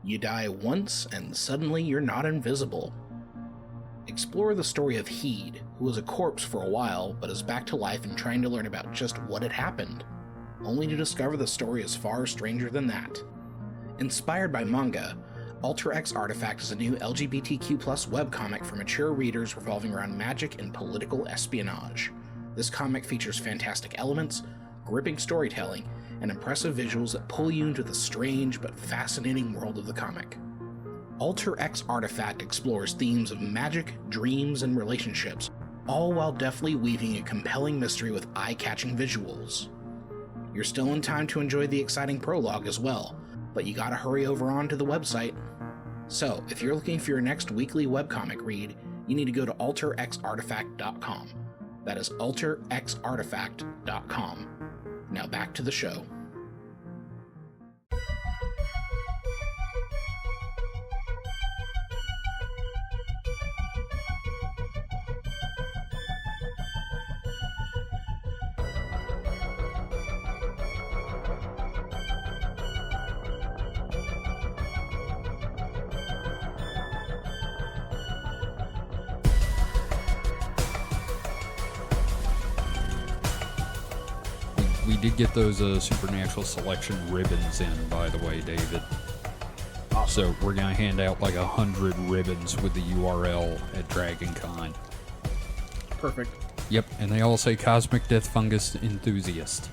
You die once, and suddenly you're not invisible. Explore the story of Heed, who was a corpse for a while, but is back to life and trying to learn about just what had happened, only to discover the story is far stranger than that. Inspired by manga, Alter X Artifact is a new LGBTQ+ webcomic for mature readers revolving around magic and political espionage. This comic features fantastic elements, gripping storytelling, and impressive visuals that pull you into the strange but fascinating world of the comic. Alter X Artifact explores themes of magic, dreams, and relationships, all while deftly weaving a compelling mystery with eye-catching visuals. You're still in time to enjoy the exciting prologue as well, but you gotta hurry over onto the website. So, if you're looking for your next weekly webcomic read, you need to go to alterxartifact.com. That is alterxartifact.com. Now back to the show. We did get those Supernatural Selection ribbons in, by the way, David. Awesome. So we're going to hand out like 100 ribbons with the URL at DragonCon. Perfect. Yep, and they all say Cosmic Death Fungus Enthusiast.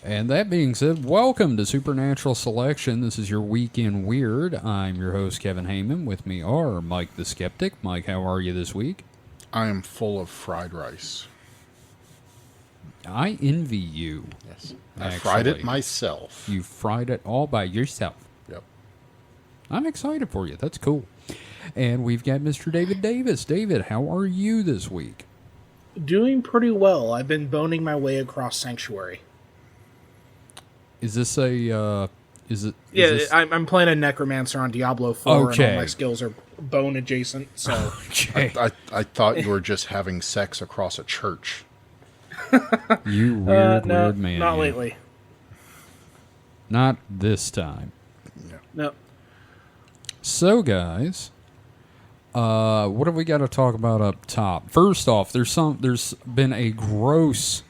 And that being said, welcome to Supernatural Selection. This is your Weekend Weird. I'm your host, Kevin Heyman. With me are Mike the Skeptic. Mike, how are you this week? I am full of fried rice. I envy you. Yes. I fried it myself. You fried it all by yourself. Yep. I'm excited for you. That's cool. And we've got Mr. David Davis. David, how are you this week? Doing pretty well. I've been boning my way across Sanctuary. Is this a, I'm playing a necromancer on Diablo 4, Okay. and all my skills are bone adjacent, so... Okay. I thought you were just having sex across a church. You weird no, man. not you. lately. Not this time. Yeah. No. So, guys, what have we got to talk about up top? First off, there's been a gross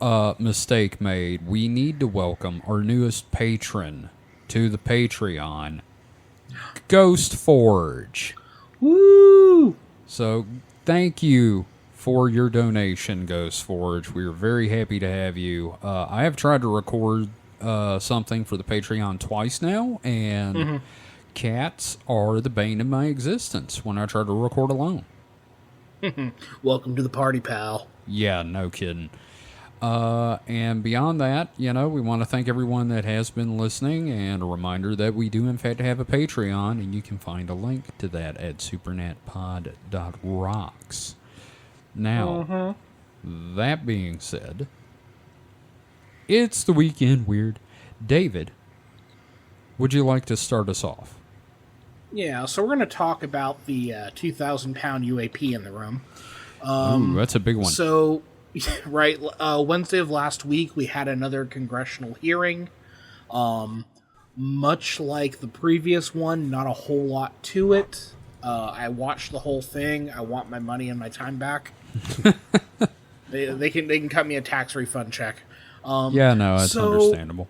mistake made. We need to welcome our newest patron to the Patreon, Ghost Forge. Woo! So, thank you for your donation, Ghost Forge. We're very happy to have you. I have tried to record something for the Patreon twice now, and cats are the bane of my existence when I try to record alone. Welcome to the party, pal. Yeah, no kidding. And beyond that, we want to thank everyone that has been listening, and a reminder that we do in fact have a Patreon, and you can find a link to that at supernatpod.rocks. Now, that being said, it's the Weekend Weird. David, would you like to start us off? Yeah, so we're going to talk about the 2,000-pound UAP in the room. Ooh, that's a big one. So, right, Wednesday of last week, we had another congressional hearing. Much like the previous one, not a whole lot to it. I watched the whole thing. I want my money and my time back. They can cut me a tax refund check. Yeah, no, that's understandable.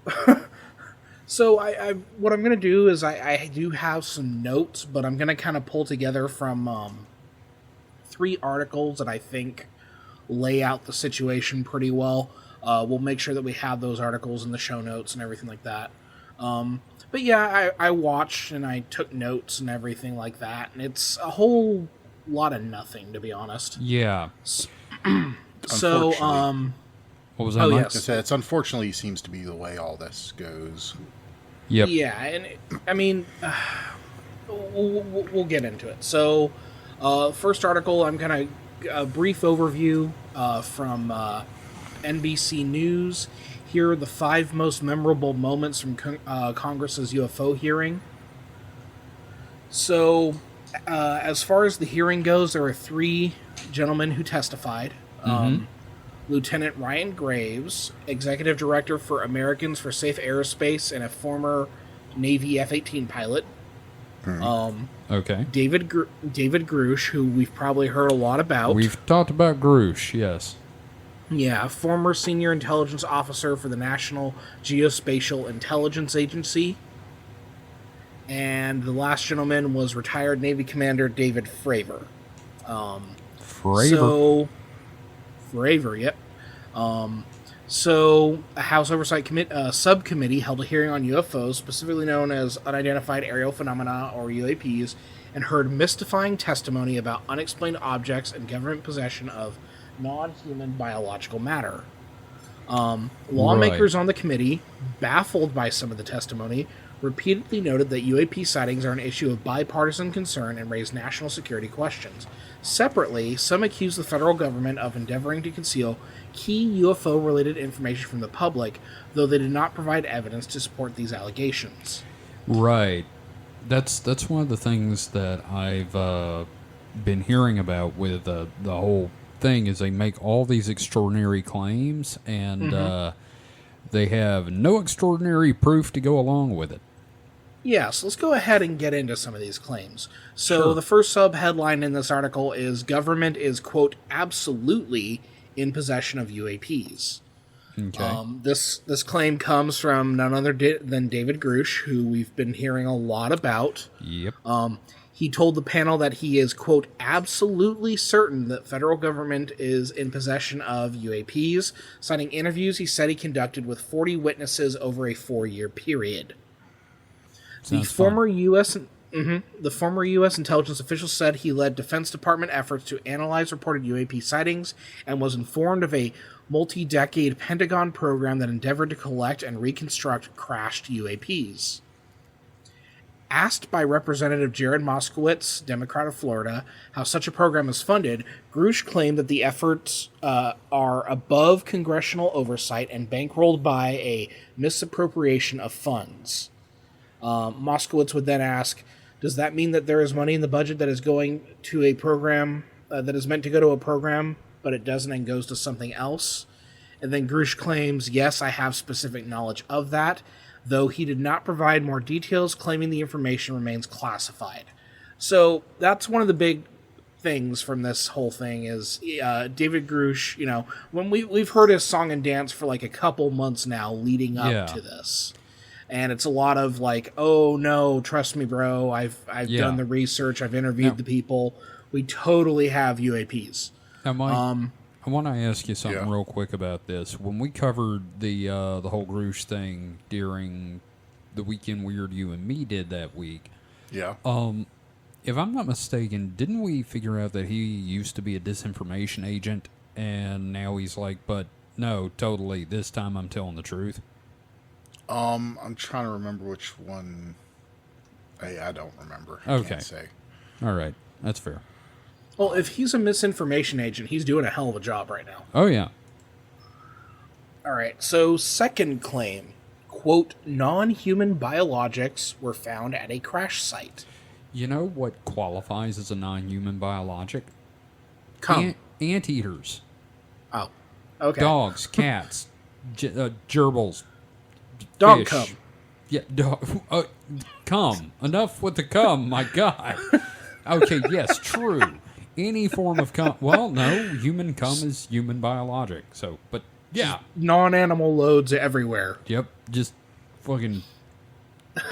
So I what I'm going to do is I do have some notes, but I'm going to kind of pull together from 3 articles that I think lay out the situation pretty well. We'll make sure that we have those articles in the show notes and everything like that. But yeah, I watched and I took notes and everything like that, and it's a whole lot of nothing, to be honest. Yeah. So, what was that, Mike? yes. It's unfortunately seems to be the way all this goes. Yep. Yeah, and we'll get into it. So, first article, I'm kind of a brief overview from NBC News. Here are the 5 most memorable moments from Congress's UFO hearing. So, as far as the hearing goes, there were 3 gentlemen who testified. Lieutenant Ryan Graves, Executive Director for Americans for Safe Aerospace and a former Navy F-18 pilot. Okay. David Grush, who we've probably heard a lot about. We've talked about Grush, yes. Yeah, former senior intelligence officer for the National Geospatial Intelligence Agency. And the last gentleman was retired Navy Commander David Fravor. Fravor. Fravor, yep. So, a House Oversight Subcommittee held a hearing on UFOs, specifically known as Unidentified Aerial Phenomena, or UAPs, and heard mystifying testimony about unexplained objects and government possession of non-human biological matter. Lawmakers on the committee, baffled by some of the testimony, repeatedly noted that UAP sightings are an issue of bipartisan concern and raise national security questions. Separately, some accused the federal government of endeavoring to conceal key UFO-related information from the public, though they did not provide evidence to support these allegations. Right. That's one of the things that I've been hearing about with the whole thing is they make all these extraordinary claims, and they have no extraordinary proof to go along with it. Yes, let's go ahead and get into some of these claims. So Sure. the first sub-headline in this article is government is, quote, absolutely in possession of UAPs. Okay. This claim comes from none other than David Grush, who we've been hearing a lot about. Yep. He told the panel that he is, quote, absolutely certain that federal government is in possession of UAPs, citing interviews he said he conducted with 40 witnesses over a 4-year period. The former U.S. intelligence official said he led Defense Department efforts to analyze reported UAP sightings and was informed of a multi-decade Pentagon program that endeavored to collect and reconstruct crashed UAPs. Asked by Representative Jared Moskowitz, Democrat of Florida, how such a program is funded, Grush claimed that the efforts are above congressional oversight and bankrolled by a misappropriation of funds. Moskowitz would then ask, does that mean that there is money in the budget that is going to a program, that is meant to go to a program, but it doesn't and goes to something else? And then Grush claims, yes, I have specific knowledge of that, though he did not provide more details, claiming the information remains classified. So that's one of the big things from this whole thing is David Grush, you know, when we've heard his song and dance for like a couple months now leading up to this. And it's a lot of like, oh no, trust me, bro. I've done the research. I've interviewed the people. We totally have UAPs. Now, Mike, I want to ask you something real quick about this. When we covered the whole Grush thing during the Weekend Weird you and me did that week, if I'm not mistaken, didn't we figure out that he used to be a disinformation agent, and now he's like, but no, totally, this time I'm telling the truth? I'm trying to remember which one. I don't remember. I can't say. All right. That's fair. Well, if he's a misinformation agent, he's doing a hell of a job right now. Oh, yeah. All right. So, second claim, quote, non-human biologics were found at a crash site. You know what qualifies as a non-human biologic? Anteaters. Oh, okay. Dogs, cats, gerbils. Dog fish. cum. Yeah, cum. Enough with the cum, my God. Okay, yes, true. Any form of cum. Well, no, human cum is human biologic. So, but yeah. Non-animal loads everywhere. Yep, just fucking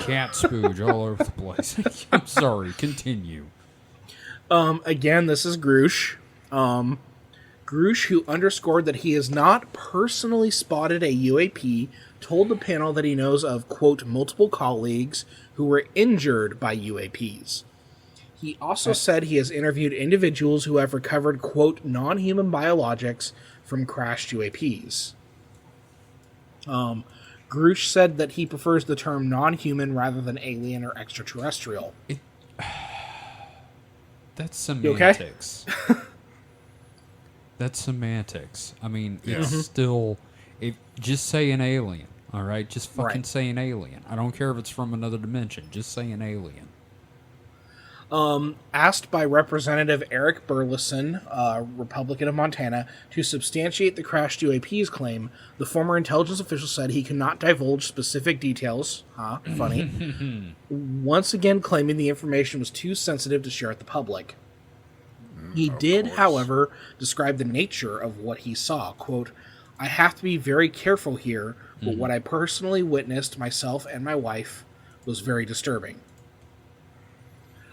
cat spooge all over the place. I'm sorry, continue. Again, this is Grush. Grush, who underscored that he has not personally spotted a UAP, told the panel that he knows of, quote, multiple colleagues who were injured by UAPs. He also said he has interviewed individuals who have recovered, quote, non-human biologics from crashed UAPs. Grush said that he prefers the term non-human rather than alien or extraterrestrial. That's semantics. Okay? That's semantics. I mean, it's still... just say an alien, all right? Just fucking say an alien. I don't care if it's from another dimension. Just say an alien. Asked by Representative Eric Burleson, Republican of Montana, to substantiate the crashed UAP's claim, the former intelligence official said he could not divulge specific details. Funny. Once again claiming the information was too sensitive to share with the public. He did, however, describe the nature of what he saw. Quote, "I have to be very careful here, but what I personally witnessed, myself and my wife, was very disturbing."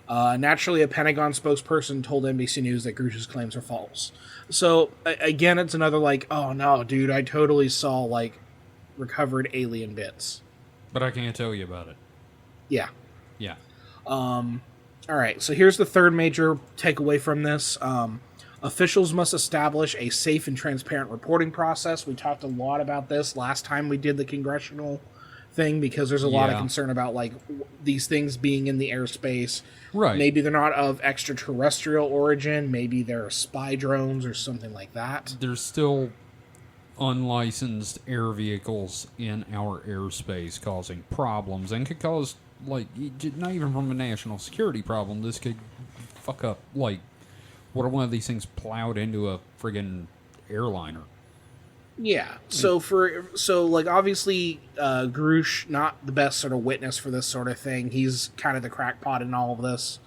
Naturally, a Pentagon spokesperson told NBC News that Grush's claims are false. So, again, it's another oh no, dude, I totally saw, recovered alien bits. But I can't tell you about it. Yeah. Yeah. Alright, so here's the third major takeaway from this. Officials must establish a safe and transparent reporting process. We talked a lot about this last time we did the congressional thing, because there's a lot of concern about these things being in the airspace. Right. Maybe they're not of extraterrestrial origin. Maybe they're spy drones or something like that. There's still unlicensed air vehicles in our airspace causing problems, and could cause not even from a national security problem. This could fuck up what if one of these things plowed into a friggin' airliner? Yeah. So obviously, Grush, not the best sort of witness for this sort of thing. He's kind of the crackpot in all of this.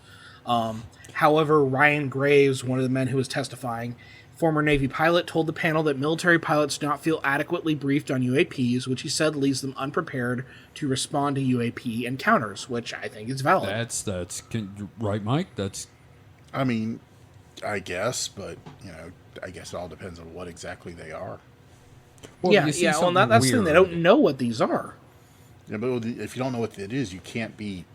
However, Ryan Graves, one of the men who was testifying, former Navy pilot, told the panel that military pilots do not feel adequately briefed on UAPs, which he said leaves them unprepared to respond to UAP encounters, which I think is valid. That's right, Mike. I mean, I guess, but I guess it all depends on what exactly they are. Well, Well, that's the thing. They don't know what these are. Yeah, but if you don't know what it is, you can't be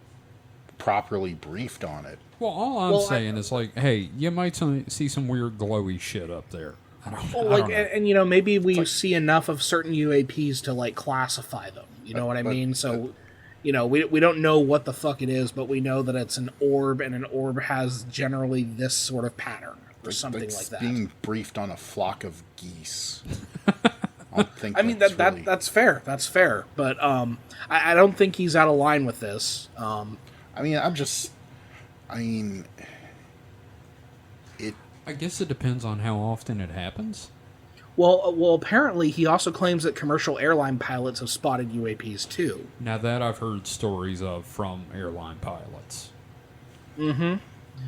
properly briefed on it. Well, all I'm saying is hey, you might see some weird glowy shit up there. I don't know. And maybe we see enough of certain UAPs to classify them. You know what I mean? So, we don't know what the fuck it is, but we know that it's an orb, and an orb has generally this sort of pattern or something like that. Being briefed on a flock of geese. That's fair. That's fair. But I don't think he's out of line with this. I guess it depends on how often it happens. Well, apparently he also claims that commercial airline pilots have spotted UAPs too. Now that I've heard stories of from airline pilots. Mm-hmm.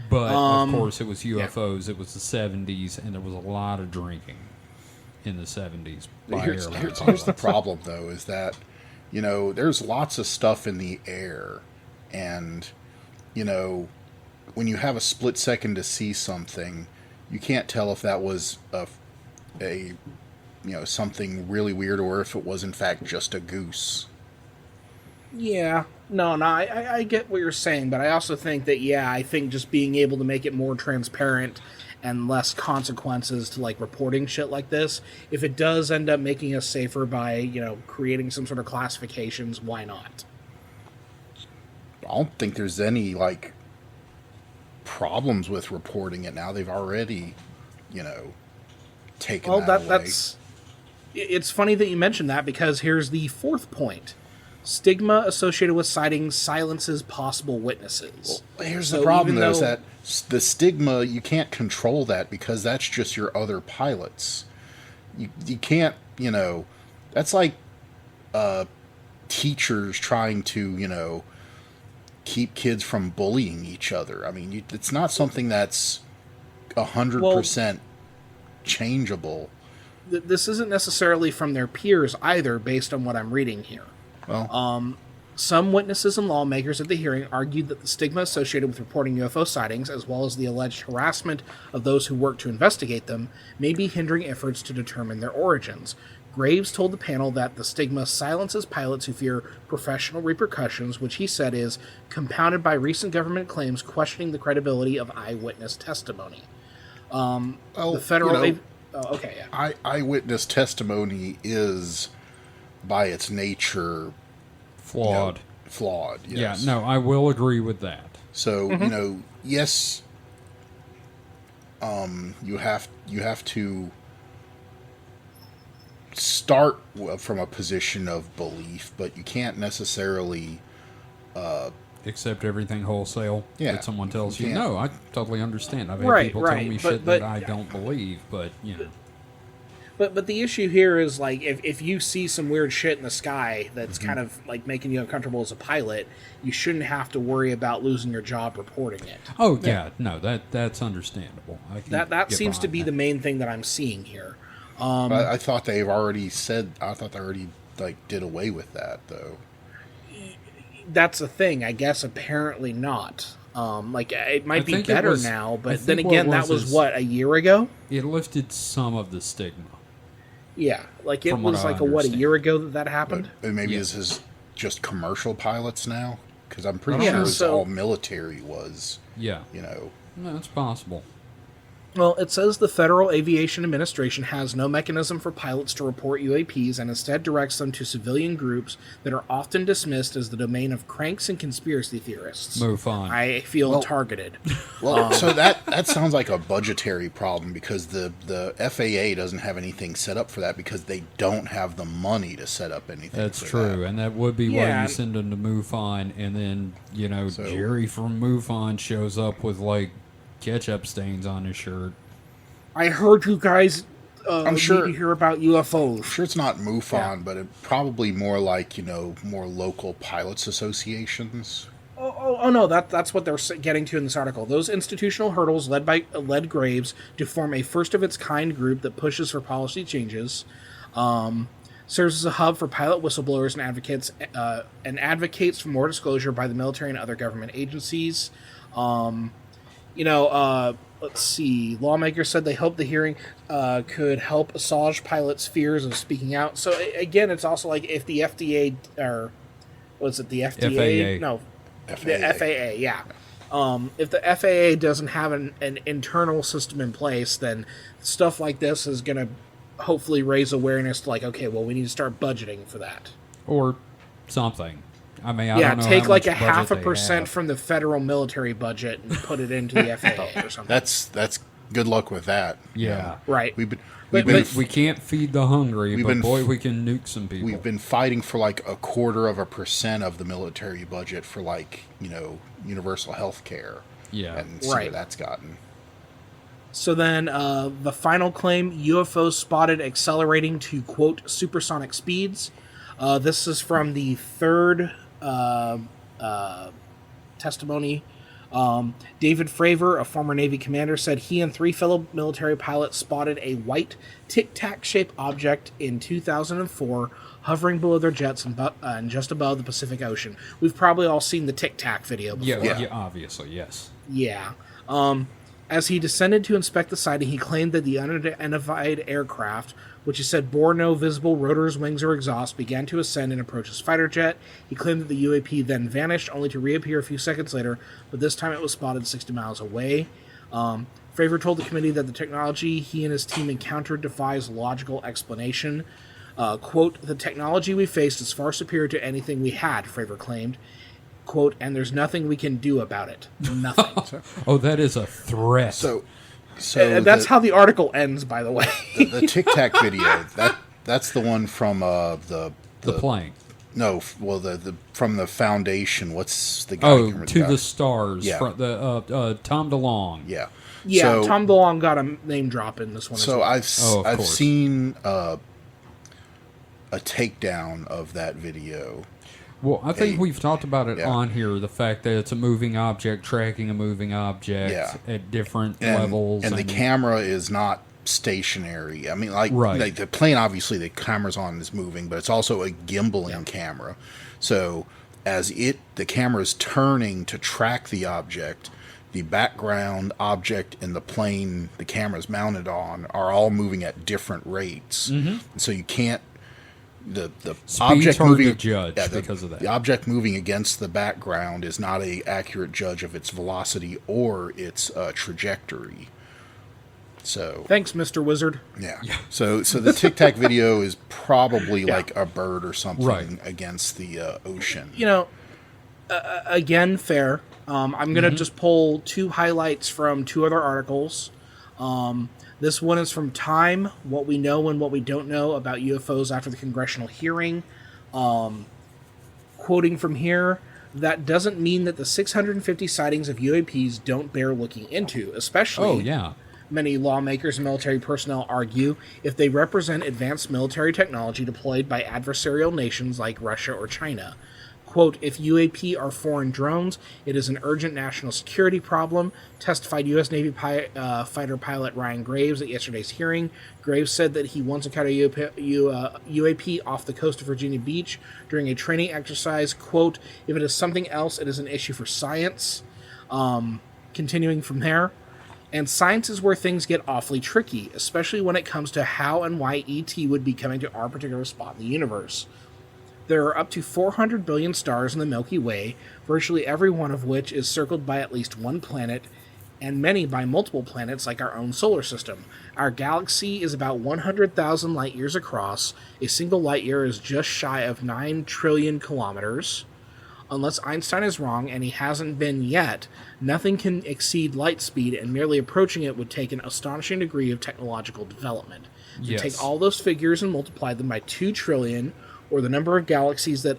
But of course it was UFOs. Yeah. It was the 70s, and there was a lot of drinking in the 70s. Here's the problem, though, is that there's lots of stuff in the air, and when you have a split second to see something, you can't tell if that was a something really weird, or if it was in fact just a goose. Yeah, no, I get what you're saying, but I also think that I think just being able to make it more transparent and less consequences to reporting shit like this, if it does end up making us safer by creating some sort of classifications, why not? I don't think there's any problems with reporting it now. They've already taken that away. It's funny that you mentioned that, because here's the fourth point. Stigma associated with sightings silences possible witnesses. Well, here's the problem, though, is that the stigma, you can't control that, because that's just your other pilots. You can't, that's like teachers trying to, keep kids from bullying each other. I mean, it's not something that's 100% changeable. This isn't necessarily from their peers either, based on what I'm reading here. Well, some witnesses and lawmakers at the hearing argued that the stigma associated with reporting UFO sightings, as well as the alleged harassment of those who work to investigate them, may be hindering efforts to determine their origins. Graves told the panel that the stigma silences pilots who fear professional repercussions, which he said is compounded by recent government claims questioning the credibility of eyewitness testimony. The federal... Eyewitness testimony is, by its nature, flawed. Yes. Yeah, no, I will agree with that. So, yes, you have to start from a position of belief, but you can't necessarily accept everything wholesale Yeah. that someone tells you. Yeah. No, I totally understand. I've had Right, people tell right, me but- shit but- that I don't believe, but But the issue here is, like, if you see some weird shit in the sky that's kind of, like, making you uncomfortable as a pilot, you shouldn't have to worry about losing your job reporting it. Oh yeah, no, that's understandable. I can That get seems to behind be that. the main thing that I'm seeing here. I thought they've already said. I thought they already like did away with that though. That's the thing. I guess apparently not. Like, it might I be think it better was- now, I but think then what again, it that was was is- what, a year ago? It lifted some of the stigma. Yeah, like it From what was I like a understand. year ago that happened. But maybe Yeah. this is just commercial pilots now, because I'm pretty Yeah, sure it's so- all military was. Yeah, You know, no, it's possible. Well, it says the Federal Aviation Administration has no mechanism for pilots to report UAPs and instead directs them to civilian groups that are often dismissed as the domain of cranks and conspiracy theorists. Move on. I feel Well- targeted. well, so that sounds like a budgetary problem because the FAA doesn't have anything set up for that because they don't have the money to set up anything. That's for true, that. and that would be why Yeah. you send them to MUFON, and then So- Jerry from MUFON shows up with like ketchup stains on his shirt. I heard you guys I'm sure- need to hear about UFOs. I'm sure it's not MUFON, Yeah. but it probably more like more local pilots associations. Oh no, that's what they're getting to in this article. Those institutional hurdles led Graves to form a first of its kind group that pushes for policy changes, serves as a hub for pilot whistleblowers and advocates for more disclosure by the military and other government agencies. Let's see. Lawmakers said they hope the hearing could help assuage pilots' fears of speaking out. So again, it's also like if the FDA or was it the FDA? FAA. No, FAA. the FAA. Yeah. If the FAA doesn't have an internal system in place, then stuff like this is going to hopefully raise awareness to like, okay, well, we need to start budgeting for that. Or something. I mean, I Yeah, don't know take how like much a half a budget they percent have. from the federal military budget and put it into the FAA or something. That's good luck with that. you Yeah. know. Right. We've been But- we've been but- We can't feed the hungry, We've but been boy, f- we can nuke some people. we've been fighting for like 1/4% of the military budget for universal health care. Yeah. And see where Right. that's gotten. So then the final claim, UFOs spotted accelerating to, quote, supersonic speeds. This is from the third testimony. David Fravor, a former Navy commander, said he and 3 fellow military pilots spotted a white tic-tac-shaped object in 2004 hovering below their jets and just above the Pacific Ocean. We've probably all seen the tic-tac video before. yeah, obviously, yes. Yeah. As he descended to inspect the sighting, he claimed that the unidentified aircraft, which he said bore no visible rotors, wings, or exhaust, began to ascend and approach his fighter jet. He claimed that the UAP then vanished, only to reappear a few seconds later, but this time it was spotted 60 miles away. Fravor told the committee that the technology he and his team encountered defies logical explanation. Quote, the technology we faced is far superior to anything we had, Fravor claimed. Quote, and there's nothing we can do about it. Nothing. Oh, that is a threat. So And that's how the article ends, by the way. the Tic Tac video. That's the one from the plane. No, well the from the foundation. What's the guy? I can't Oh, remember to guy. the stars. Yeah. Tom DeLonge. Yeah. Yeah, So- Tom DeLonge got a name drop in this one. So as well. I've course. seen a takedown of that video. Well, I think Hey, we've talked about it yeah. on here. The fact that it's a moving object tracking a moving object Yeah. at different And, levels, and the camera is not stationary. I mean, Right. like the plane, obviously the camera's on is moving, but it's also a gimbaling camera. So as the camera is turning to track the object, the background object and the plane the camera's mounted on are all moving at different rates. Mm-hmm. So you can't the Speed's object hard to moving judge because of that. The object moving against the background is not a accurate judge of its velocity or its trajectory. So Thanks, Mr. Wizard. yeah. So the Tic Tac video is probably like a bird or something Right. against the ocean. You know, again, fair. I'm going to just pull 2 highlights from 2 other articles. This one is from Time, What We Know and What We Don't Know About UFOs After the Congressional Hearing. Quoting from here, that doesn't mean that the 650 sightings of UAPs don't bear looking into, especially Oh, yeah. many lawmakers and military personnel argue if they represent advanced military technology deployed by adversarial nations like Russia or China. Quote, if UAP are foreign drones, it is an urgent national security problem, testified U.S. Navy fighter pilot Ryan Graves at yesterday's hearing. Graves said that he once encountered a UAP off the coast of Virginia Beach during a training exercise. Quote, if it is something else, it is an issue for science. Continuing from there. And science is where things get awfully tricky, especially when it comes to how and why ET would be coming to our particular spot in the universe. There are up to 400 billion stars in the Milky Way, virtually every one of which is circled by at least one planet, and many by multiple planets like our own solar system. Our galaxy is about 100,000 light years across. A single light year is just shy of 9 trillion kilometers. Unless Einstein is wrong, and he hasn't been yet, nothing can exceed light speed, and merely approaching it would take an astonishing degree of technological development. Yes. Take all those figures and multiply them by 2 trillion, or the number of galaxies that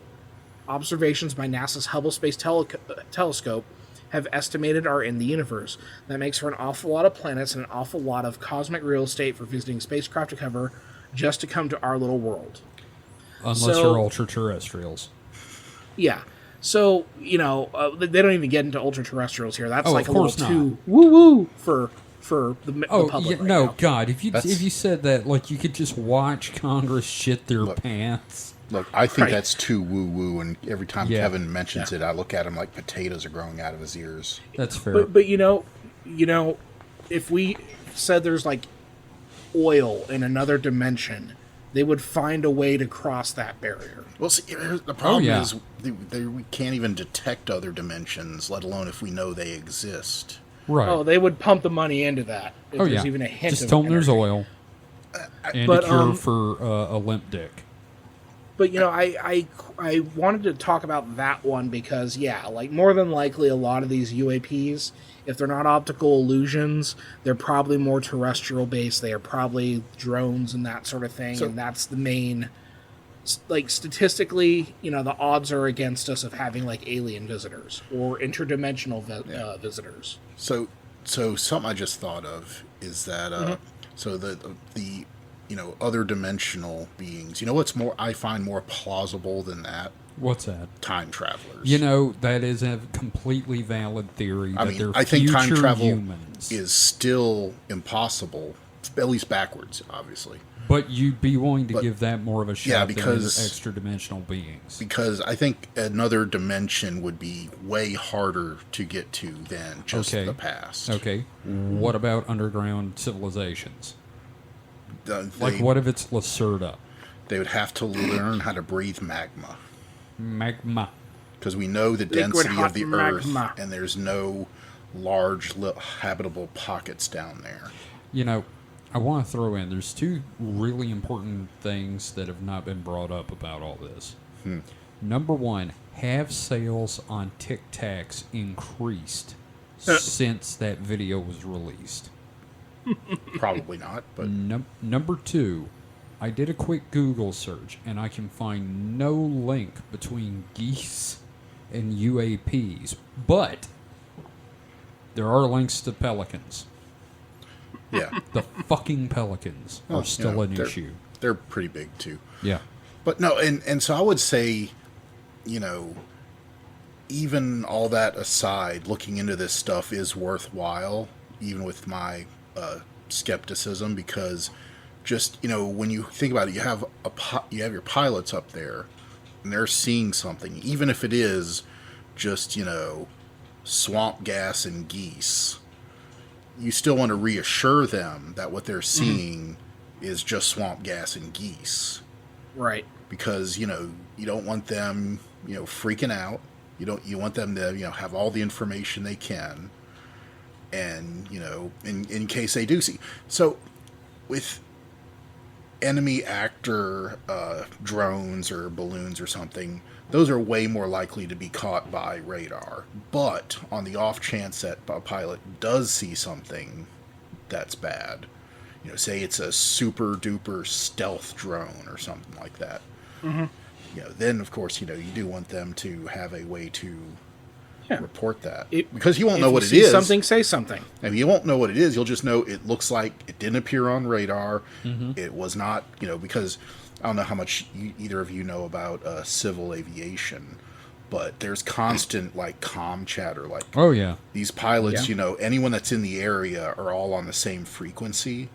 observations by NASA's Hubble Space Telescope have estimated are in the universe. That makes for an awful lot of planets and an awful lot of cosmic real estate for visiting spacecraft to cover just to come to our little world. Unless you're ultra-terrestrials. Yeah. So, they don't even get into ultra-terrestrials here. That's like a little too woo-woo for the public right now. God, if you said that, like, you could just watch Congress shit their pants. Look, I think that's too woo-woo, and every time Kevin mentions it, I look at him like potatoes are growing out of his ears. That's fair. But if we said there's, like, oil in another dimension, they would find a way to cross that barrier. Well, see, the problem is we can't even detect other dimensions, let alone if we know they exist. Right. Oh, they would pump the money into that if there's even a hint Just of tell them there's energy. oil and a cure for a limp dick. But, I wanted to talk about that one because, like, more than likely a lot of these UAPs, if they're not optical illusions, they're probably more terrestrial-based. They are probably drones and that sort of thing, and that's the main... Like, statistically, the odds are against us of having, like, alien visitors or interdimensional visitors. So something I just thought of is that, so the other dimensional beings, what's I find more plausible than that? What's that? Time travelers. That is a completely valid theory. I think time travel is still impossible, at least backwards, obviously. But you'd be willing to give that more of a shot than because extra-dimensional beings. Because I think another dimension would be way harder to get to than just the past. Okay. What about underground civilizations? What if it's Lacerda? They would have to learn how to breathe magma. Magma. Because we know the density of the Earth, and there's no large habitable pockets down there. I want to throw in, there's two really important things that have not been brought up about all this. Number one, have sales on Tic Tacs increased since that video was released? Probably not, but... Number two, I did a quick Google search, and I can find no link between geese and UAPs, but there are links to pelicans. Yeah. The fucking pelicans are still an issue. They're pretty big, too. Yeah. But no, and so I would say, even all that aside, looking into this stuff is worthwhile, even with my skepticism, because just, when you think about it, you have your pilots up there, and they're seeing something, even if it is just, swamp gas and geese. You still want to reassure them that what they're seeing is just swamp gas and geese. Right. Because, you don't want them, freaking out. You want them to, have all the information they can. And, in case they do see. So, with enemy actor drones or balloons or something, those are way more likely to be caught by radar. But on the off chance that a pilot does see something that's bad, say it's a super duper stealth drone or something like that, then of course, you do want them to have a way to report that, It- because you won't if know you what it see is. something, say something. And you won't know what it is. You'll just know it looks like it didn't appear on radar. Mm-hmm. It was not, because I don't know how much either of you know about civil aviation, but there's constant like comm chatter. Like, Oh yeah. these pilots, Yeah. anyone that's in the area are all on the same frequency,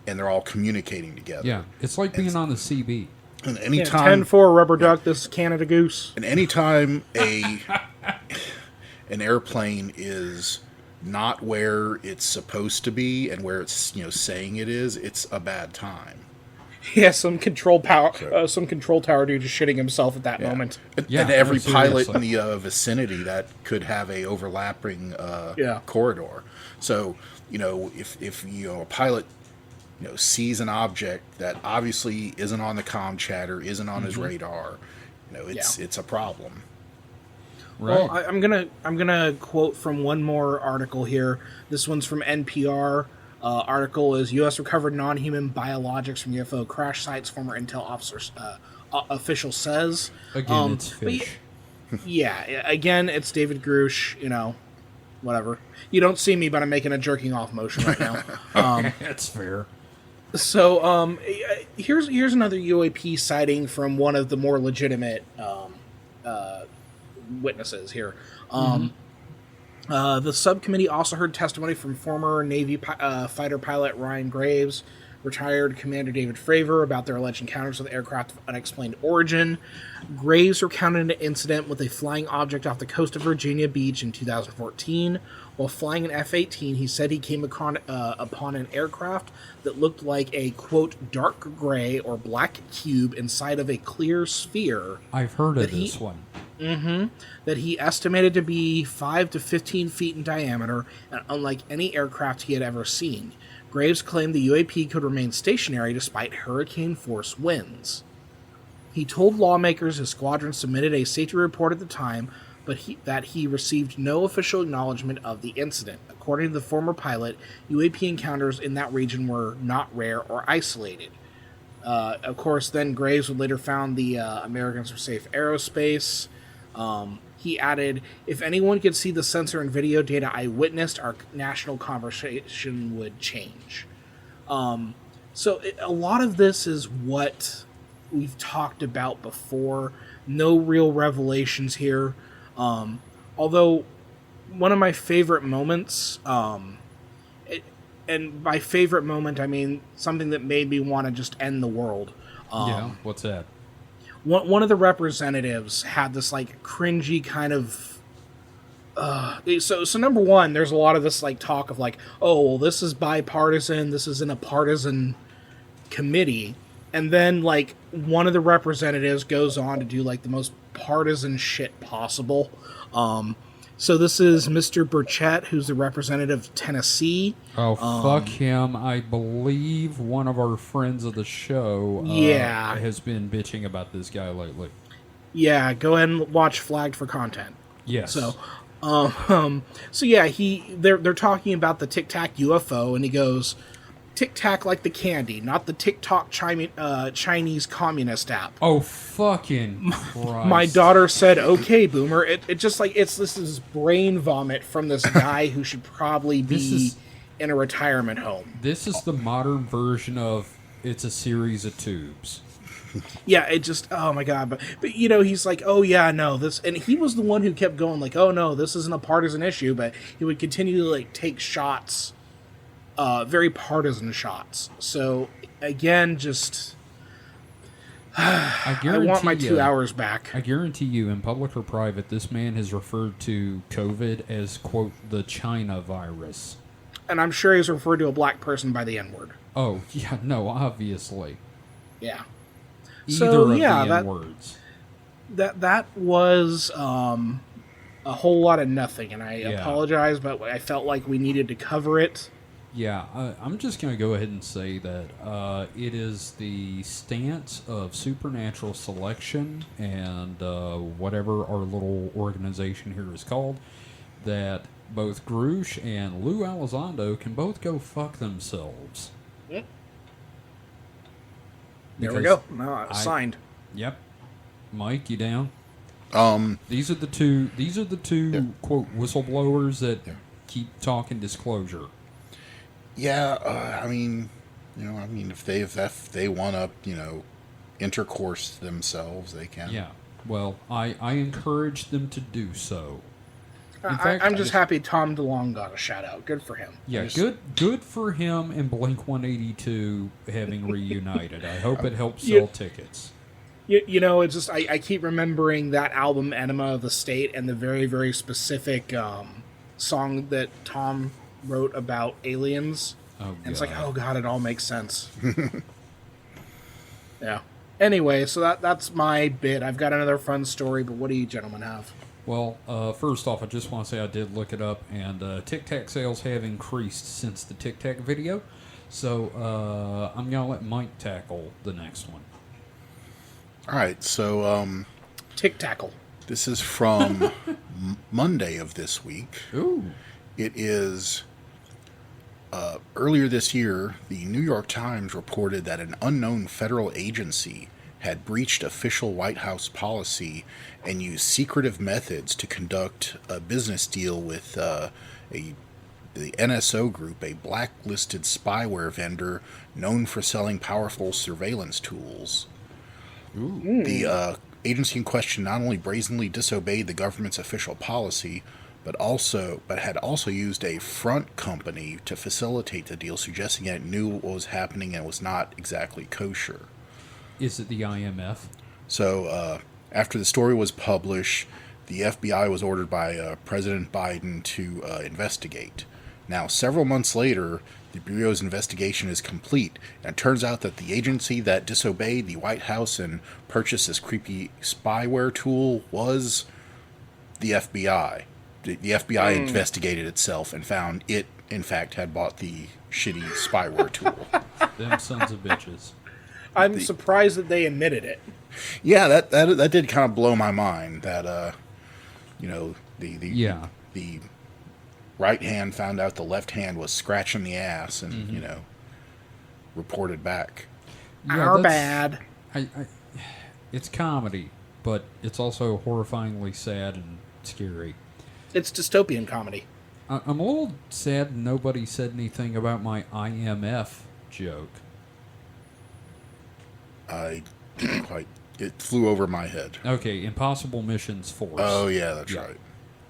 and they're all communicating together. Yeah. It's like being on the CB. And Yeah, anytime 10-4 rubber duck. This is Canada Goose. And anytime an airplane is not where it's supposed to be and where it's saying it is, it's a bad time. Yeah, some control tower dude just shitting himself at that moment. Yeah, And every no, pilot in seriously. the vicinity that could have a overlapping Yeah. corridor. So if a pilot sees an object that obviously isn't on the comm chatter, isn't on his radar, it's a problem. Right. Well, I'm gonna quote from one more article here. This one's from NPR. Article is U.S. recovered non-human biologics from UFO crash sites. Former intel official says. Again, it's but fish. Yeah, again, it's David Grush. Whatever. You don't see me, but I'm making a jerking off motion right now. That's fair. So, here's another UAP sighting from one of the more legitimate witnesses here. The subcommittee also heard testimony from former Navy fighter pilot Ryan Graves, retired Commander David Fravor about their alleged encounters with aircraft of unexplained origin. Graves recounted an incident with a flying object off the coast of Virginia Beach in 2014. While flying an F-18, he said he came upon an aircraft that looked like a, quote, dark gray or black cube inside of a clear sphere I've heard of That he- this one. that he estimated to be 5 to 15 feet in diameter and unlike any aircraft he had ever seen. Graves claimed the UAP could remain stationary despite hurricane-force winds. He told lawmakers his squadron submitted a safety report at the time, but that he received no official acknowledgement of the incident. According to the former pilot, UAP encounters in that region were not rare or isolated. Of course, then Graves would later found the Americans Were Safe Aerospace. He added, if anyone could see the sensor and video data I witnessed, our national conversation would change. A lot of this is what we've talked about before. No real revelations here. Although, one of my favorite moments, and by favorite moment, I mean something that made me want to just end the world. Yeah. What's that? One of the representatives had this like cringy kind of so number one, there's a lot of this like talk of like, oh well, this is bipartisan, this is in a partisan committee, and then like one of the representatives goes on to do like the most partisan shit possible. So this is Mr. Burchett, who's the representative of Tennessee. Oh, fuck him. I believe one of our friends of the show Yeah. has been bitching about this guy lately. Yeah, go ahead and watch Flagged for Content. Yes. So yeah, they're talking about the Tic Tac UFO, and he goes, Tic Tac like the candy, not the TikTok Chinese communist app. Oh, fucking Christ. My daughter said, "Okay, boomer." It just like this is brain vomit from this guy who should probably be in a retirement home. This is the modern version of it's a series of tubes. Yeah, it just, oh my god, but he's like, oh yeah, no, this, and he was the one who kept going like, oh no, this isn't a partisan issue, but he would continue to like take shots, very partisan shots. So again, just I want my 2 hours back. I guarantee you, in public or private, this man has referred to COVID as, quote, the China virus. And I'm sure he's referred to a black person by the N-word. Oh, yeah, no, obviously. Yeah. Either of the N-words. That was a whole lot of nothing, and I apologize, but I felt like we needed to cover it. Yeah, I'm just going to go ahead and say that it is the stance of supernatural selection and whatever our little organization here is called, that both Grush and Lou Elizondo can both go fuck themselves. Yep. There we go. No, signed. Yep. Mike, you down? Um, These are the two. These are the two quote whistleblowers that Yeah. keep talking disclosure. yeah, I mean, if they want to, intercourse themselves, they can. Yeah. Well, I encourage them to do so. In fact, I'm just happy Tom DeLonge got a shout out. Good for him. Yeah, good for him and Blink 182 having reunited. I hope it helps sell tickets. It's just I keep remembering that album Enema of the State and the very, very specific song that Tom wrote about aliens. Oh, and it's like, oh god, it all makes sense. Yeah. Anyway, so that's my bit. I've got another fun story, but what do you gentlemen have? Well, first off, I just want to say I did look it up, and Tic Tac sales have increased since the Tic Tac video. So I'm going to let Mike tackle the next one. All right, so Tic Tackle. this is from Monday of this week. Ooh. It is earlier this year, the New York Times reported that an unknown federal agency had breached official White House policy and used secretive methods to conduct a business deal with the NSO Group, a blacklisted spyware vendor known for selling powerful surveillance tools. Ooh. The agency in question not only brazenly disobeyed the government's official policy, but had also used a front company to facilitate the deal, suggesting that it knew what was happening and was not exactly kosher. Is it the IMF? So after the story was published, the FBI was ordered by President Biden to investigate. Now, several months later, the Bureau's investigation is complete, and it turns out that the agency that disobeyed the White House and purchased this creepy spyware tool was the FBI. The FBI investigated itself and found it, in fact, had bought the shitty spyware tool. Them sons of bitches. I'm surprised that they admitted it. Yeah, that did kind of blow my mind. That the right hand found out the left hand was scratching the ass, and reported back. Yeah, Our bad. It's comedy, but it's also horrifyingly sad and scary. It's dystopian comedy. I'm a little sad nobody said anything about my IMF joke. I didn't quite. It flew over my head. Okay, Impossible Missions Force. Oh yeah, that's right.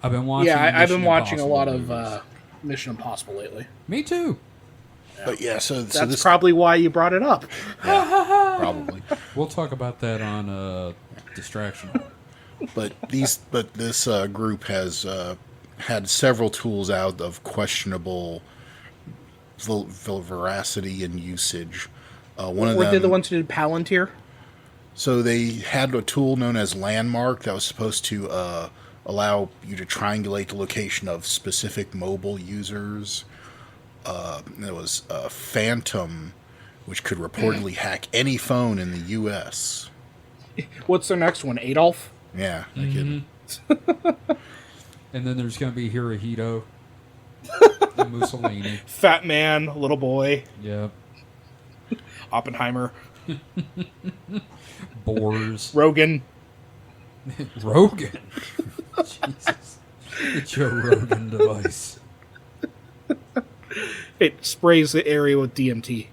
I've been watching. Yeah, I've been Mission watching a Impossible lot movies. of Mission Impossible lately. Me too. But yeah, so That's this probably why you brought it up. probably. We'll talk about that on Distraction. But this group has had several tools out of questionable veracity and usage. One of Were them, they the ones who did Palantir? So they had a tool known as Landmark that was supposed to allow you to triangulate the location of specific mobile users. There was Phantom, which could reportedly hack any phone in the U.S. What's their next one? Adolf? Yeah, no kidding. And then there's going to be Hirohito and Mussolini. Fat man, little boy, Yep. Oppenheimer, Boars. Rogan. Rogan. Jesus. The Joe Rogan device. It sprays the area with DMT.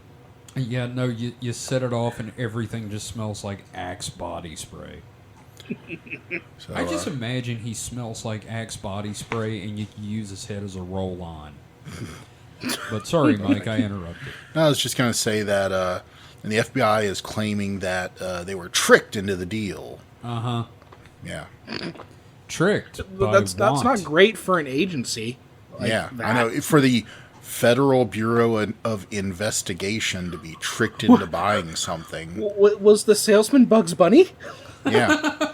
Yeah, no, you set it off and everything just smells like Axe body spray. So, I just imagine he smells like Axe body spray and you can use his head as a roll-on. But sorry, Mike, I interrupted. no, I was just going to say that and the FBI is claiming that they were tricked into the deal. Uh-huh. Yeah. Tricked by That's want. not great for an agency. Like yeah, that. I know. For the Federal Bureau of Investigation to be tricked into buying something. Was the salesman Bugs Bunny? Yeah.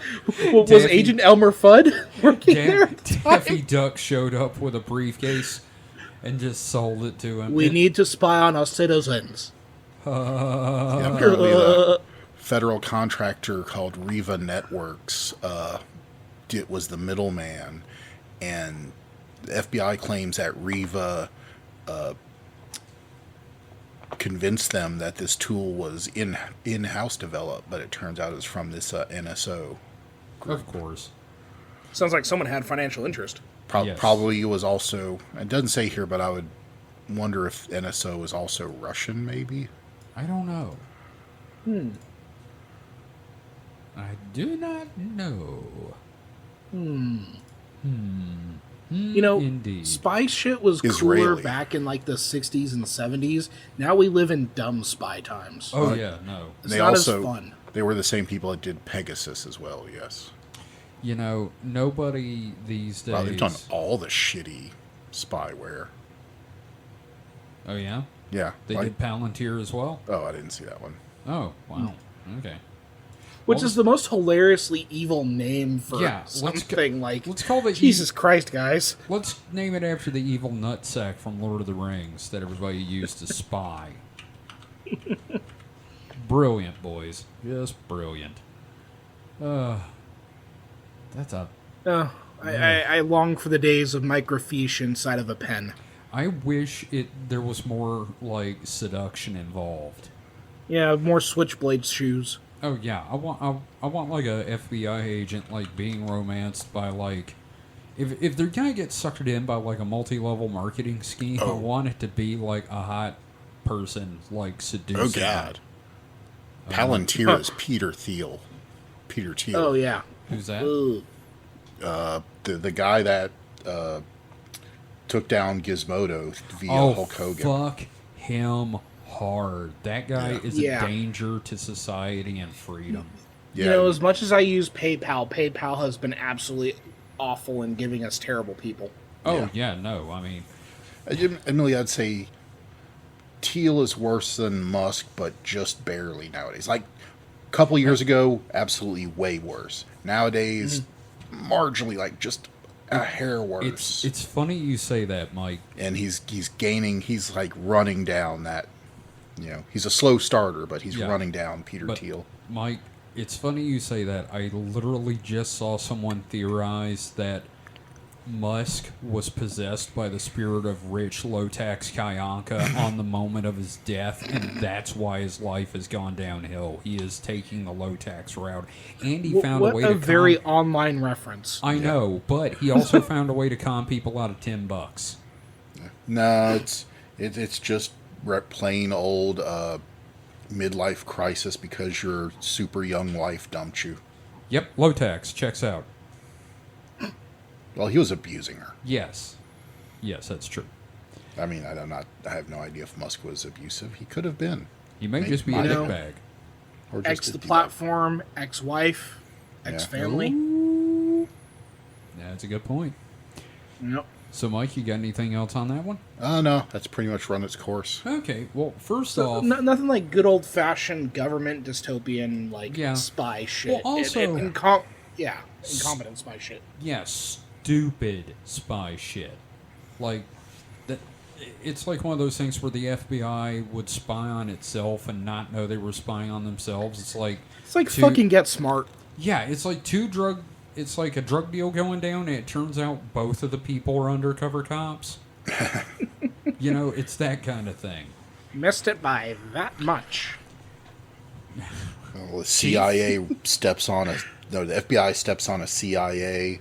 Was Daffy- Agent Elmer Fudd working there? Daffy Duck showed up with a briefcase and just sold it to him. We need to spy on our citizens. Yeah, apparently the federal contractor called Riva Networks was the middleman, and the FBI claims that Riva convince them that this tool was in-house developed, but it turns out it's from this NSO. Of course. Sounds like someone had financial interest. Yes. Probably was also, it doesn't say here, but I would wonder if NSO was also Russian, maybe? I don't know. I do not know. You know, Indeed. spy shit was cooler Israeli. back in like the 60s and 70s. Now we live in dumb spy times. Oh, yeah, no. It's They not also, as fun. They were the same people that did Pegasus as well, yes. You know, nobody these days... Wow, they've done all the shitty spyware. Oh, yeah? Yeah. They did Palantir as well? Oh, I didn't see that one. Oh, wow. Okay. Which Well, is the most hilariously evil name for Yeah, something like... let's call it... Jesus Christ, guys. Let's name it after the evil nutsack from Lord of the Rings that everybody used to spy. Brilliant, boys. Just brilliant. That's a... I long for the days of microfiche inside of a pen. I wish there was more, like, seduction involved. Yeah, more switchblade shoes. Oh, yeah. I want like, a FBI agent, like, being romanced by, like... If they're gonna get suckered in by, like, a multi-level marketing scheme, I want it to be, like, a hot person, like, seducing. Oh, God. Palantir is Peter Thiel. Peter Thiel. Oh, yeah. Who's that? Ooh. The guy that took down Gizmodo via Oh, Hulk Hogan. fuck him hard. That guy is Yeah. a danger to society and freedom. Yeah. You know, as much as I use PayPal has been absolutely awful in giving us terrible people. Oh, yeah, no. I mean, Admittedly, I'd say Thiel is worse than Musk, but just barely nowadays. Like, a couple years ago, absolutely way worse. Nowadays, marginally, like, just a hair worse. it's funny you say that, Mike. And he's gaining, he's, like, running down that, you know, he's a slow starter, but he's Yeah. running down Peter But, Thiel. Mike, it's funny you say that. I literally just saw someone theorize that Musk was possessed by the spirit of rich, low-tax Kayonka on the moment of his death, and that's why his life has gone downhill. He is taking the low-tax route. And he found What a way a to very online reference. I know, but he also found a way to con people out of $10. No, it's just plain old midlife crisis because your super young wife dumped you. Yep, low tax checks out. Well, he was abusing her. Yes, that's true. I mean, I have no idea if Musk was abusive. He could have been. He may Maybe just be a might have. dickbag. Or just Ex the did that. platform, ex-wife, ex-family. Yeah, that's a good point. Yep. So, Mike, you got anything else on that one? No, that's pretty much run its course. Okay, well, first So, off, nothing like good old-fashioned government dystopian like Yeah. spy shit. Well, also- incompetent spy shit. yeah, stupid spy shit. Like, that. It's like one of those things where the FBI would spy on itself and not know they were spying on themselves. It's like two- Fucking get smart. Yeah, it's like it's like a drug deal going down, and it turns out both of the people are undercover cops. You know, it's that kind of thing. Missed it by that much. Well, the CIA steps on the FBI steps on a CIA,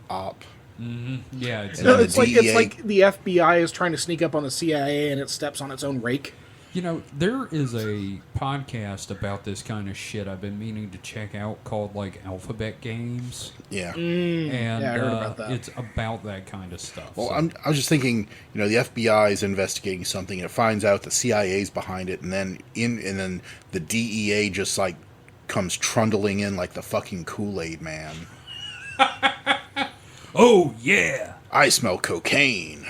op. Yeah, And No, then it's the like DEA it's like the FBI is trying to sneak up on the CIA and it steps on its own rake. you know, there is a podcast about this kind of shit I've been meaning to check out called like Alphabet Games, Yeah. and Yeah, I heard about that. it's about that kind of stuff. Well, So- I was just thinking, the FBI is investigating something, and it finds out the CIA's behind it, and then the DEA just like comes trundling in like the fucking Kool-Aid man. oh yeah. I smell cocaine.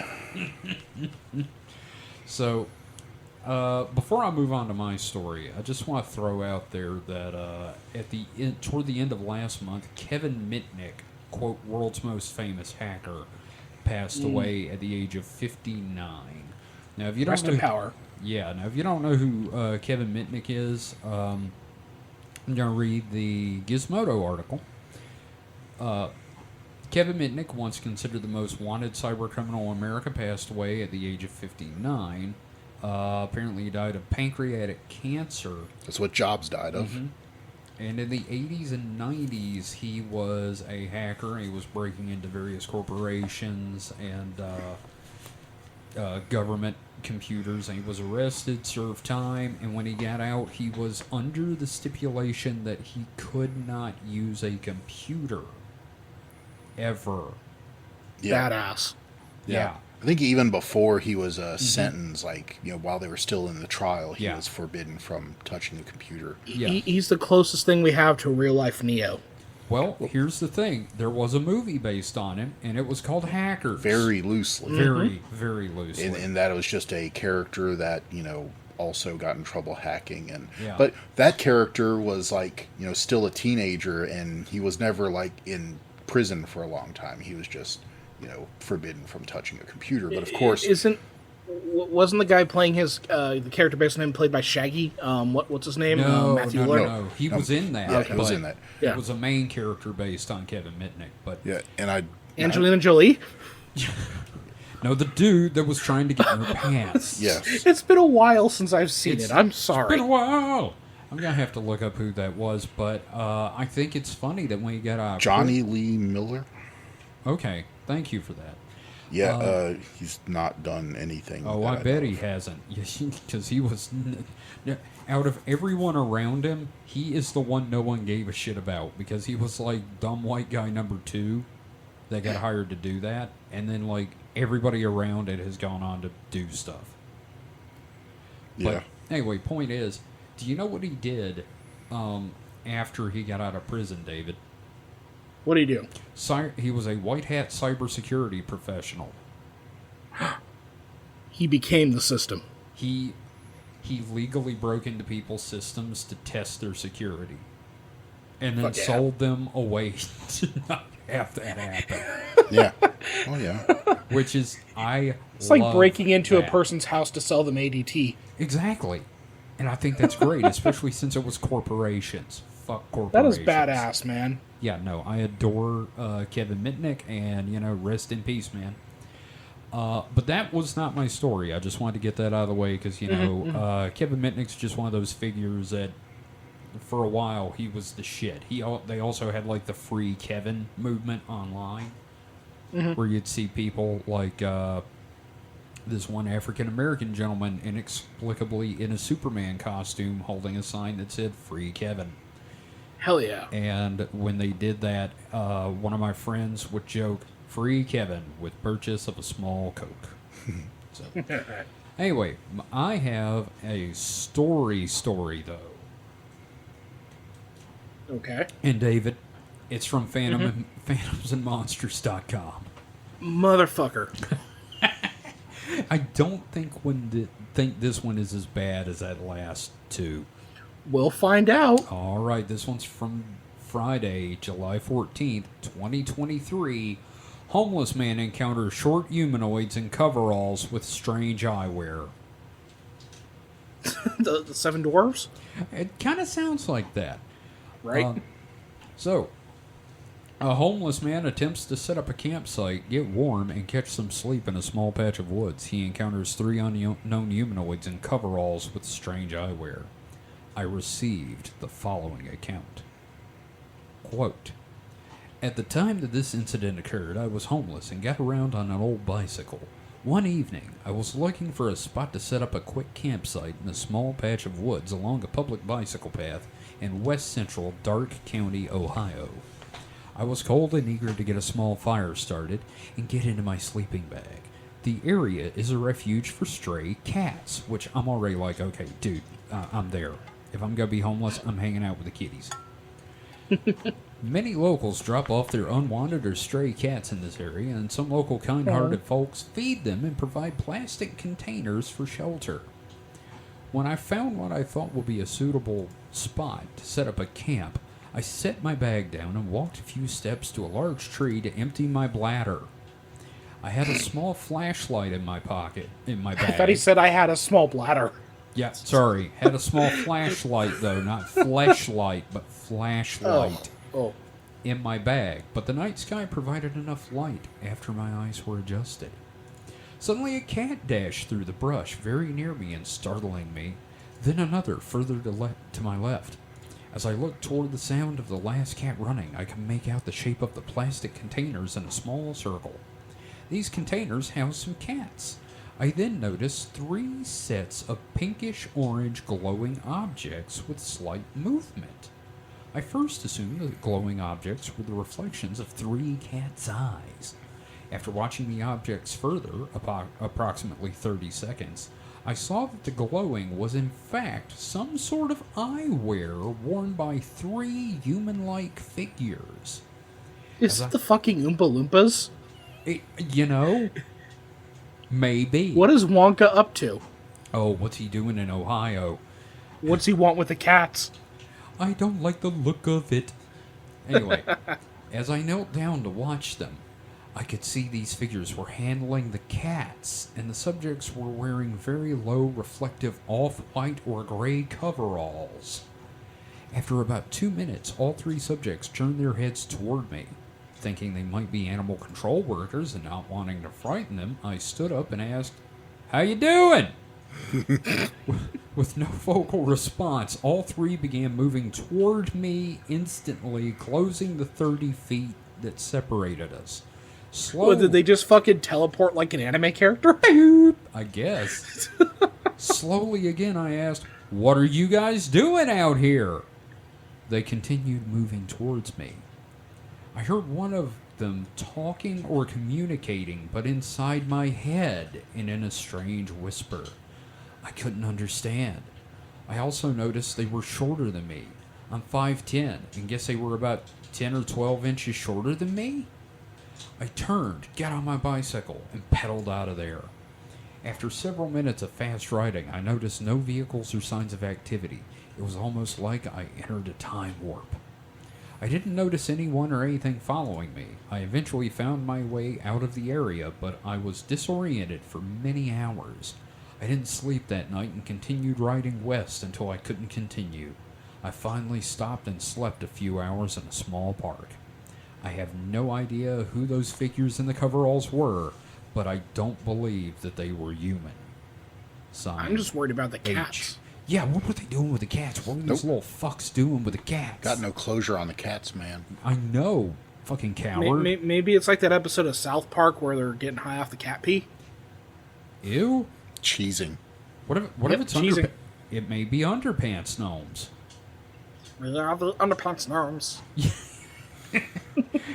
So, before I move on to my story, I just want to throw out there that toward the end of last month, Kevin Mitnick, quote, world's most famous hacker, passed away at the age of 59. Now, if you don't Rest know, in power. yeah. Now, if you don't know who Kevin Mitnick is, I'm going to read the Gizmodo article. Kevin Mitnick, once considered the most wanted cybercriminal in America, passed away at the age of 59. Apparently, he died of pancreatic cancer. That's what Jobs died of. And in the 80s and 90s, he was a hacker. He was breaking into various corporations and government computers. And he was arrested, served time, and when he got out, he was under the stipulation that he could not use a computer ever. Yeah. Badass. Yeah. I think even before he was sentenced, like, while they were still in the trial, he was forbidden from touching a computer. Yeah. He's the closest thing we have to a real life Neo. Well, here's the thing. There was a movie based on him, and it was called Hackers. Very loosely. Very, very loosely. In that it was just a character that, also got in trouble hacking. Yeah. But that character was, like, still a teenager, and he was never, like, in prison for a long time. He was just, forbidden from touching a computer. But, of course... Wasn't the guy playing the character based on him played by Shaggy? What's his name? Matthew Lillard? No. He was in that. Yeah, he was in that. Yeah. It was a main character based on Kevin Mitnick. But Yeah, and Angelina Jolie? no, the dude that was trying to get in her pants. Yes. It's been a while since I've seen it. I'm sorry. It's been a while. I'm going to have to look up who that was, but I think it's funny that when you get out... Johnny Lee Miller? Okay, thank you for that. Yeah, he's not done anything. Oh, I bet he hasn't. Because he was... Out of everyone around him, he is the one no one gave a shit about. Because he was like dumb white guy number 2 that got hired to do that. And then like everybody around it has gone on to do stuff. Yeah. But anyway, point is, do you know what he did after he got out of prison, David? What do you do? He was a white hat cybersecurity professional. He became the system. He legally broke into people's systems to test their security, and then sold them a way to not have that happen. Yeah. Oh, yeah. Which is, It's like breaking into a person's house to sell them ADT. Exactly. And I think that's great, especially since it was corporations. Fuck That corporations. is badass, man. Yeah, no, I adore Kevin Mitnick, and, rest in peace, man. But that was not my story. I just wanted to get that out of the way because, Kevin Mitnick's just one of those figures that, for a while, he was the shit. They also had, like, the Free Kevin movement online, where you'd see people like this one African-American gentleman inexplicably in a Superman costume holding a sign that said Free Kevin. Hell yeah. And when they did that, one of my friends would joke, Free Kevin with purchase of a small Coke. So, anyway, I have a story, though. Okay. And David, it's from phantomsandmonsters.com. Motherfucker. I don't think this one is as bad as that last two. We'll find out. All right, this one's from Friday, July 14th, 2023. Homeless man encounters short humanoids in coveralls with strange eyewear. the Seven Dwarves? It kind of sounds like that. Right? So, a homeless man attempts to set up a campsite, get warm, and catch some sleep in a small patch of woods. He encounters 3 unknown humanoids in coveralls with strange eyewear. I received the following account. Quote, at the time that this incident occurred, I was homeless and got around on an old bicycle. One evening, I was looking for a spot to set up a quick campsite in a small patch of woods along a public bicycle path in west central Darke County, Ohio. I was cold and eager to get a small fire started and get into my sleeping bag. The area is a refuge for stray cats, which I'm already like, okay, dude, I'm there. If I'm going to be homeless, I'm hanging out with the kitties. Many locals drop off their unwanted or stray cats in this area, and some local kind-hearted folks feed them and provide plastic containers for shelter. When I found what I thought would be a suitable spot to set up a camp, I set my bag down and walked a few steps to a large tree to empty my bladder. I had a small flashlight in my bag. I thought he said I had a small bladder. Yeah, sorry. Had a small flashlight, though. Not fleshlight, but flashlight in my bag. But the night sky provided enough light after my eyes were adjusted. Suddenly a cat dashed through the brush very near me and startling me, then another further to my left. As I looked toward the sound of the last cat running, I could make out the shape of the plastic containers in a small circle. These containers housed some cats. I then noticed 3 sets of pinkish-orange glowing objects with slight movement. I first assumed the glowing objects were the reflections of 3 cats' eyes. After watching the objects further, approximately 30 seconds, I saw that the glowing was in fact some sort of eyewear worn by 3 human-like figures. Is it the fucking Oompa Loompas? Maybe. What is Wonka up to? Oh, what's he doing in Ohio? What's he want with the cats? I don't like the look of it. Anyway, as I knelt down to watch them, I could see these figures were handling the cats, and the subjects were wearing very low reflective off-white or gray coveralls. After about 2 minutes, all 3 subjects turned their heads toward me. Thinking they might be animal control workers and not wanting to frighten them, I stood up and asked, "How you doing?" With no vocal response, all 3 began moving toward me instantly, closing the 30 feet that separated us. What, did they just fucking teleport like an anime character? I guess. Slowly again I asked, "What are you guys doing out here?" They continued moving towards me. I heard one of them talking or communicating, but inside my head and in a strange whisper. I couldn't understand. I also noticed they were shorter than me. I'm 5'10", and guess they were about 10 or 12 inches shorter than me? I turned, got on my bicycle, and pedaled out of there. After several minutes of fast riding, I noticed no vehicles or signs of activity. It was almost like I entered a time warp. I didn't notice anyone or anything following me. I eventually found my way out of the area, but I was disoriented for many hours. I didn't sleep that night and continued riding west until I couldn't continue. I finally stopped and slept a few hours in a small park. I have no idea who those figures in the coveralls were, but I don't believe that they were human. Signed, I'm just worried about the H. cats. Yeah, what were they doing with the cats? What were these little fucks doing with the cats? Got no closure on the cats, man. I know, fucking coward. Maybe it's like that episode of South Park where they're getting high off the cat pee. Ew. Cheesing. What if it's cheesing. It may be underpants gnomes. We are the underpants gnomes.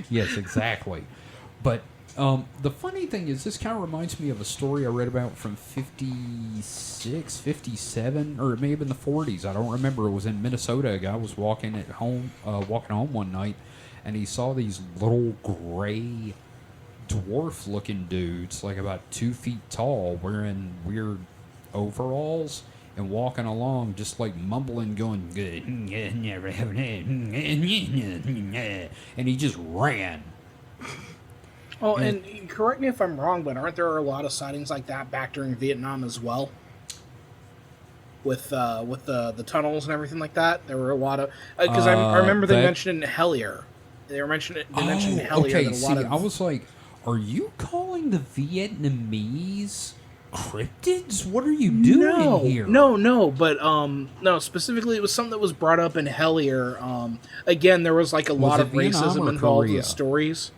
Yes, exactly. But the funny thing is, this kind of reminds me of a story I read about from 56, 57, or it may have been the 40s. I don't remember. It was in Minnesota. A guy was walking home one night, and he saw these little gray dwarf-looking dudes, like about 2 feet tall, wearing weird overalls and walking along just like mumbling, going, and he just ran. Oh, and correct me if I'm wrong, but aren't there a lot of sightings like that back during Vietnam as well? With the tunnels and everything like that, there were a lot of because I remember they mentioned Hellier. They mentioned Hellier. Okay, that a lot I was like, are you calling the Vietnamese cryptids? What are you doing here? No, but no, specifically it was something that was brought up in Hellier. Again, there was like a lot of racism involved in the stories.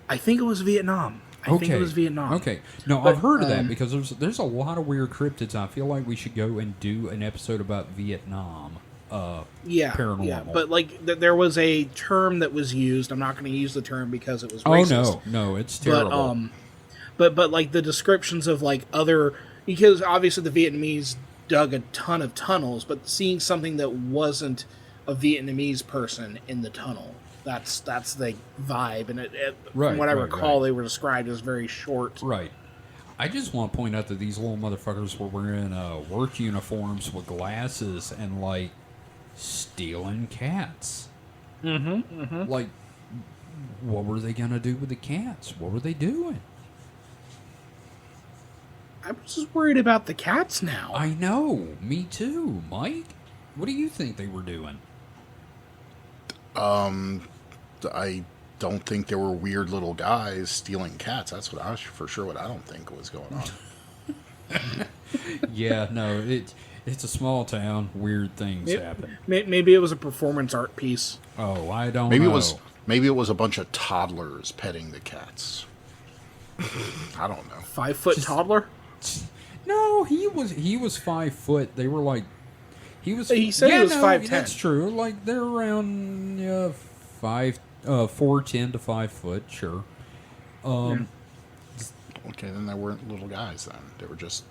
I think it was Vietnam. I think it was Vietnam. Okay. No, I've heard of that because there's a lot of weird cryptids. I feel like we should go and do an episode about Vietnam. Paranormal. Yeah, but like there was a term that was used. I'm not going to use the term because it was racist. Oh no, it's terrible. But like the descriptions of like other, because obviously the Vietnamese dug a ton of tunnels, but seeing something that wasn't a Vietnamese person in the tunnel, that's the vibe, and from what I recall, they were described as very short. Right. I just want to point out that these little motherfuckers were wearing work uniforms with glasses and like stealing cats. Like, what were they gonna do with the cats? What were they doing? I'm just worried about the cats now. I know, me too, Mike. What do you think they were doing? I don't think there were weird little guys stealing cats. That's what for sure what I don't think was going on. Yeah, no, it's a small town. Weird things happen. Maybe it was a performance art piece. Oh, I don't Maybe know. Maybe it was a bunch of toddlers petting the cats. I don't know. 5-foot toddler? No, he was 5 foot. They were like He said he was 5'10". That's true. Like they're around 4'10" to 5 foot. Sure. Okay, then they weren't little guys. Then they were just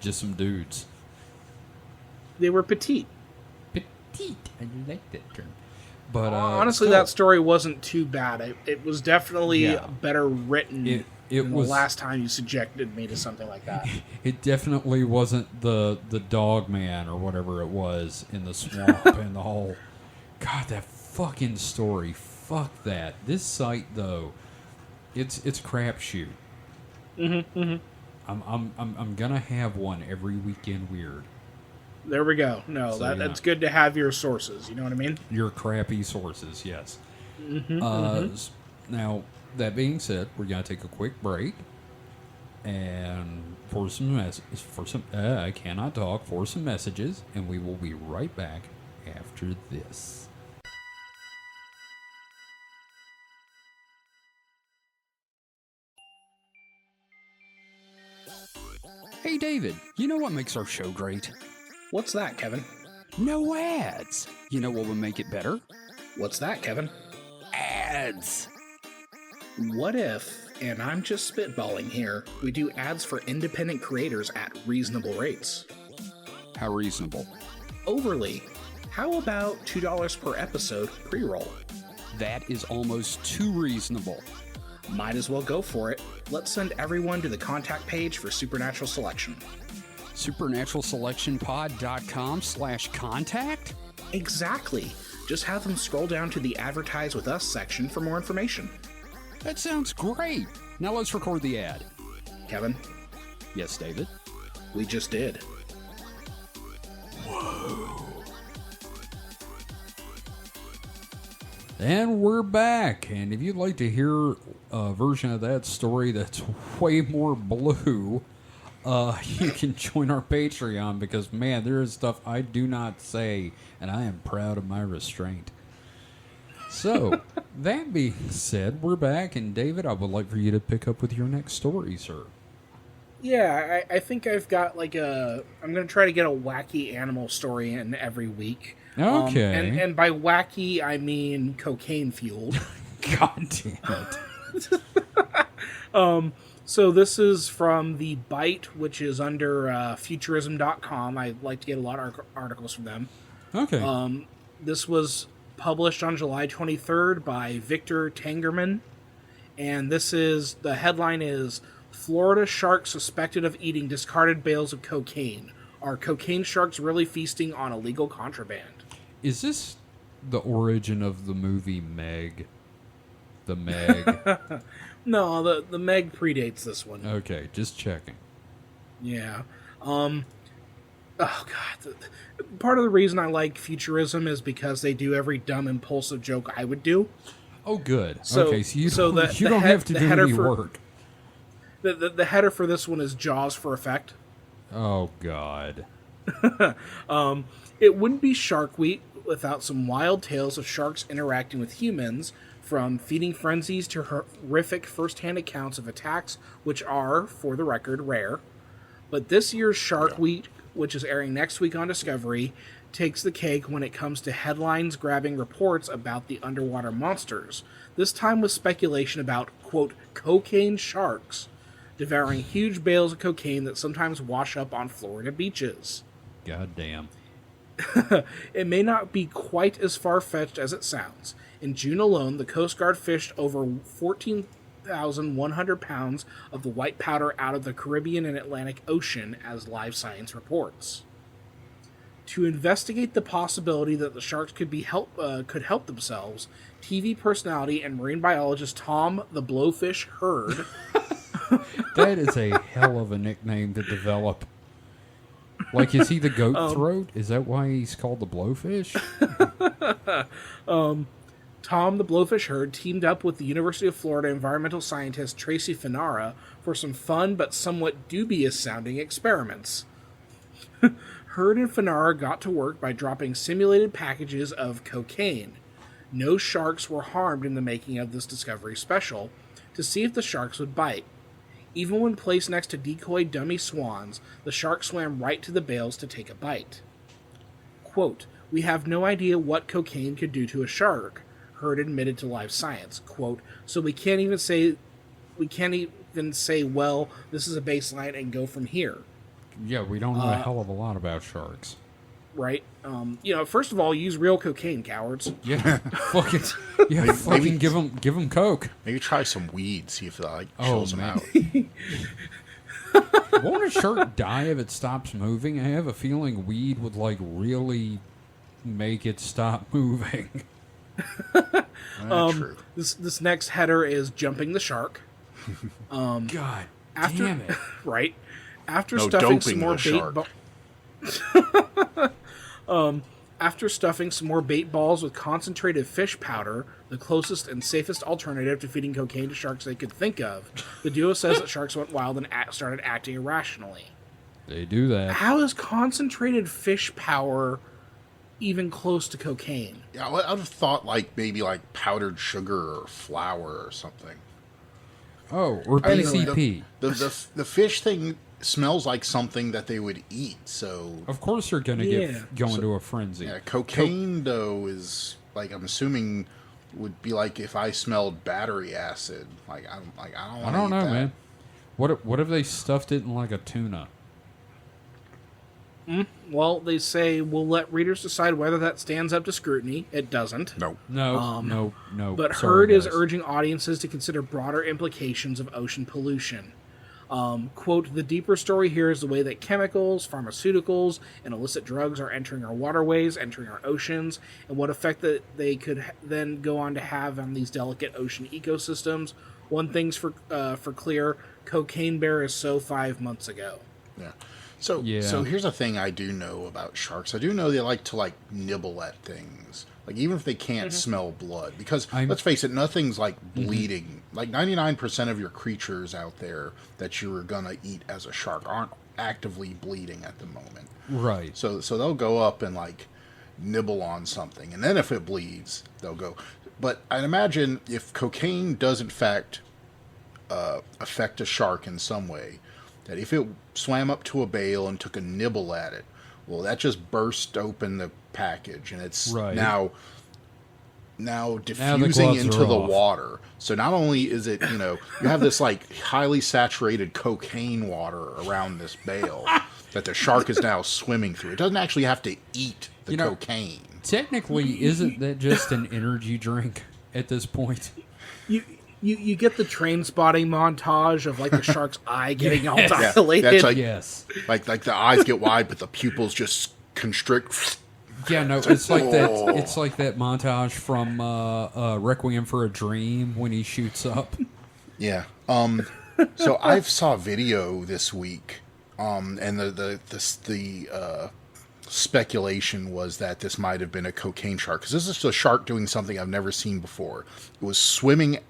some dudes. They were petite. Petite. I like that term. But honestly, still, that story wasn't too bad. It was definitely better written than the last time you subjected me to something like that. It definitely wasn't the dog man or whatever it was in the swamp and the whole. God, that fucking story. Fuck that. This site though, it's crapshoot. I'm gonna have one every weekend. Weird. There we go. No, So, that's good to have your sources. You know what I mean? Your crappy sources, yes. Now, that being said, we're gonna take a quick break, and for some I cannot talk for some messages, and we will be right back after this. Hey, David, you know what makes our show great? What's that, Kevin? No ads. You know what would make it better? What's that, Kevin? Ads. What if, and I'm just spitballing here, we do ads for independent creators at reasonable rates? How reasonable? Overly. How about $2 per episode pre-roll? That is almost too reasonable. Might as well go for it. Let's send everyone to the contact page for Supernatural Selection. SupernaturalSelection.pod.com/contact? Exactly. Just have them scroll down to the Advertise With Us section for more information. That sounds great. Now let's record the ad. Kevin, Yes, David? we just did. And we're back. And if you'd like to hear a version of that story that's way more blue, you can join our Patreon because, man, there is stuff I do not say, and I am proud of my restraint. So, that being said, we're back, and David, I would like for you to pick up with your next story, sir. Yeah, I think I've got I'm going to try to get a wacky animal story in every week. Okay. And by wacky, I mean cocaine fueled. God damn it. So this is from The Bite, which is under futurism.com. I like to get a lot of articles from them. Okay. This was published on July 23rd by Victor Tangerman. And the headline is, Florida shark suspected of eating discarded bales of cocaine. Are cocaine sharks really feasting on illegal contraband? Is this the origin of the movie Meg? The Meg? No, the Meg predates this one. Okay, just checking. Yeah. Oh, God. Part of the reason I like Futurism is because they do every dumb, impulsive joke I would do. Oh, good. So- okay, so you so don't, the- you the don't head- have to the do header any for- work. The header for this one is Jaws for effect. Oh, God. It wouldn't be Shark Week without some wild tales of sharks interacting with humans, from feeding frenzies to horrific first-hand accounts of attacks, which are, for the record, rare. But this year's Shark Week, which is airing next week on Discovery, takes the cake when it comes to headlines-grabbing reports about the underwater monsters, this time with speculation about, quote, cocaine sharks, devouring huge bales of cocaine that sometimes wash up on Florida beaches. God damn. It may not be quite as far-fetched as it sounds. In June alone, the Coast Guard fished over 14,100 pounds of the white powder out of the Caribbean and Atlantic Ocean, as Live Science reports. To investigate the possibility that the sharks could help themselves, TV personality and marine biologist Tom the Blowfish Hurd That is a hell of a nickname to develop. Like, is he the goat throat? Is that why he's called the blowfish? Tom the blowfish herd teamed up with the University of Florida environmental scientist Tracy Finara for some fun but somewhat dubious-sounding experiments. Hurd and Finara got to work by dropping simulated packages of cocaine. No sharks were harmed in the making of this Discovery Special, to see if the sharks would bite. Even when placed next to decoy dummy swans, the shark swam right to the bales to take a bite. Quote, "We have no idea what cocaine could do to a shark," Hurd admitted to Live Science. Quote, "So we can't even say, well, this is a baseline and go from here." Yeah, we don't know a hell of a lot about sharks. Right? First of all, use real cocaine, cowards. Yeah, fucking give them coke. Maybe try some weed, see if that chills them out. Won't a shark die if it stops moving? I have a feeling weed would really make it stop moving. True. This next header is jumping the shark. God damn it! Right after No stuffing some doping more the bait. After stuffing some more bait balls with concentrated fish powder, the closest and safest alternative to feeding cocaine to sharks they could think of, the duo says that sharks went wild and started acting irrationally. They do that. How is concentrated fish powder even close to cocaine? Yeah, I would have thought maybe powdered sugar or flour or something. Oh, or Anyway, PCP. The fish thing smells like something that they would eat, so Of course they're going to go into a frenzy. yeah, cocaine though is I'm assuming would be if I smelled battery acid. I don't know, man. What if they stuffed it in a tuna? Well, they say we'll let readers decide whether that stands up to scrutiny. It doesn't. No. No. But Sorry, Hurd is guys. urging audiences to consider broader implications of ocean pollution. Quote, "The deeper story here is the way that chemicals, pharmaceuticals, and illicit drugs are entering our waterways, entering our oceans, and what effect that they could then go on to have on these delicate ocean ecosystems. One thing's for clear, Cocaine Bear is so 5 months ago." Yeah. So here's a thing I do know about sharks. I do know they like to nibble at things. Even if they can't smell blood. Because let's face it, nothing's bleeding. 99% of your creatures out there that you're gonna eat as a shark aren't actively bleeding at the moment. Right. So they'll go up and nibble on something, and then if it bleeds, they'll go. But I'd imagine if cocaine does in fact affect a shark in some way, that if it swam up to a bale and took a nibble at it, well, that just burst open the package, and it's now diffusing into the water. So not only is it, you have this highly saturated cocaine water around this bale that the shark is now swimming through. It doesn't actually have to eat the cocaine. Technically, isn't that just an energy drink at this point? You get the train spotting montage of the shark's eye getting all dilated. Yeah, that's Yes. like the eyes get wide, but the pupils just constrict. Yeah, no, it's like that. It's like that montage from Requiem for a Dream when he shoots up. Yeah. So I saw a video this week, and the speculation was that this might have been a cocaine shark, because this is a shark doing something I've never seen before. It was swimming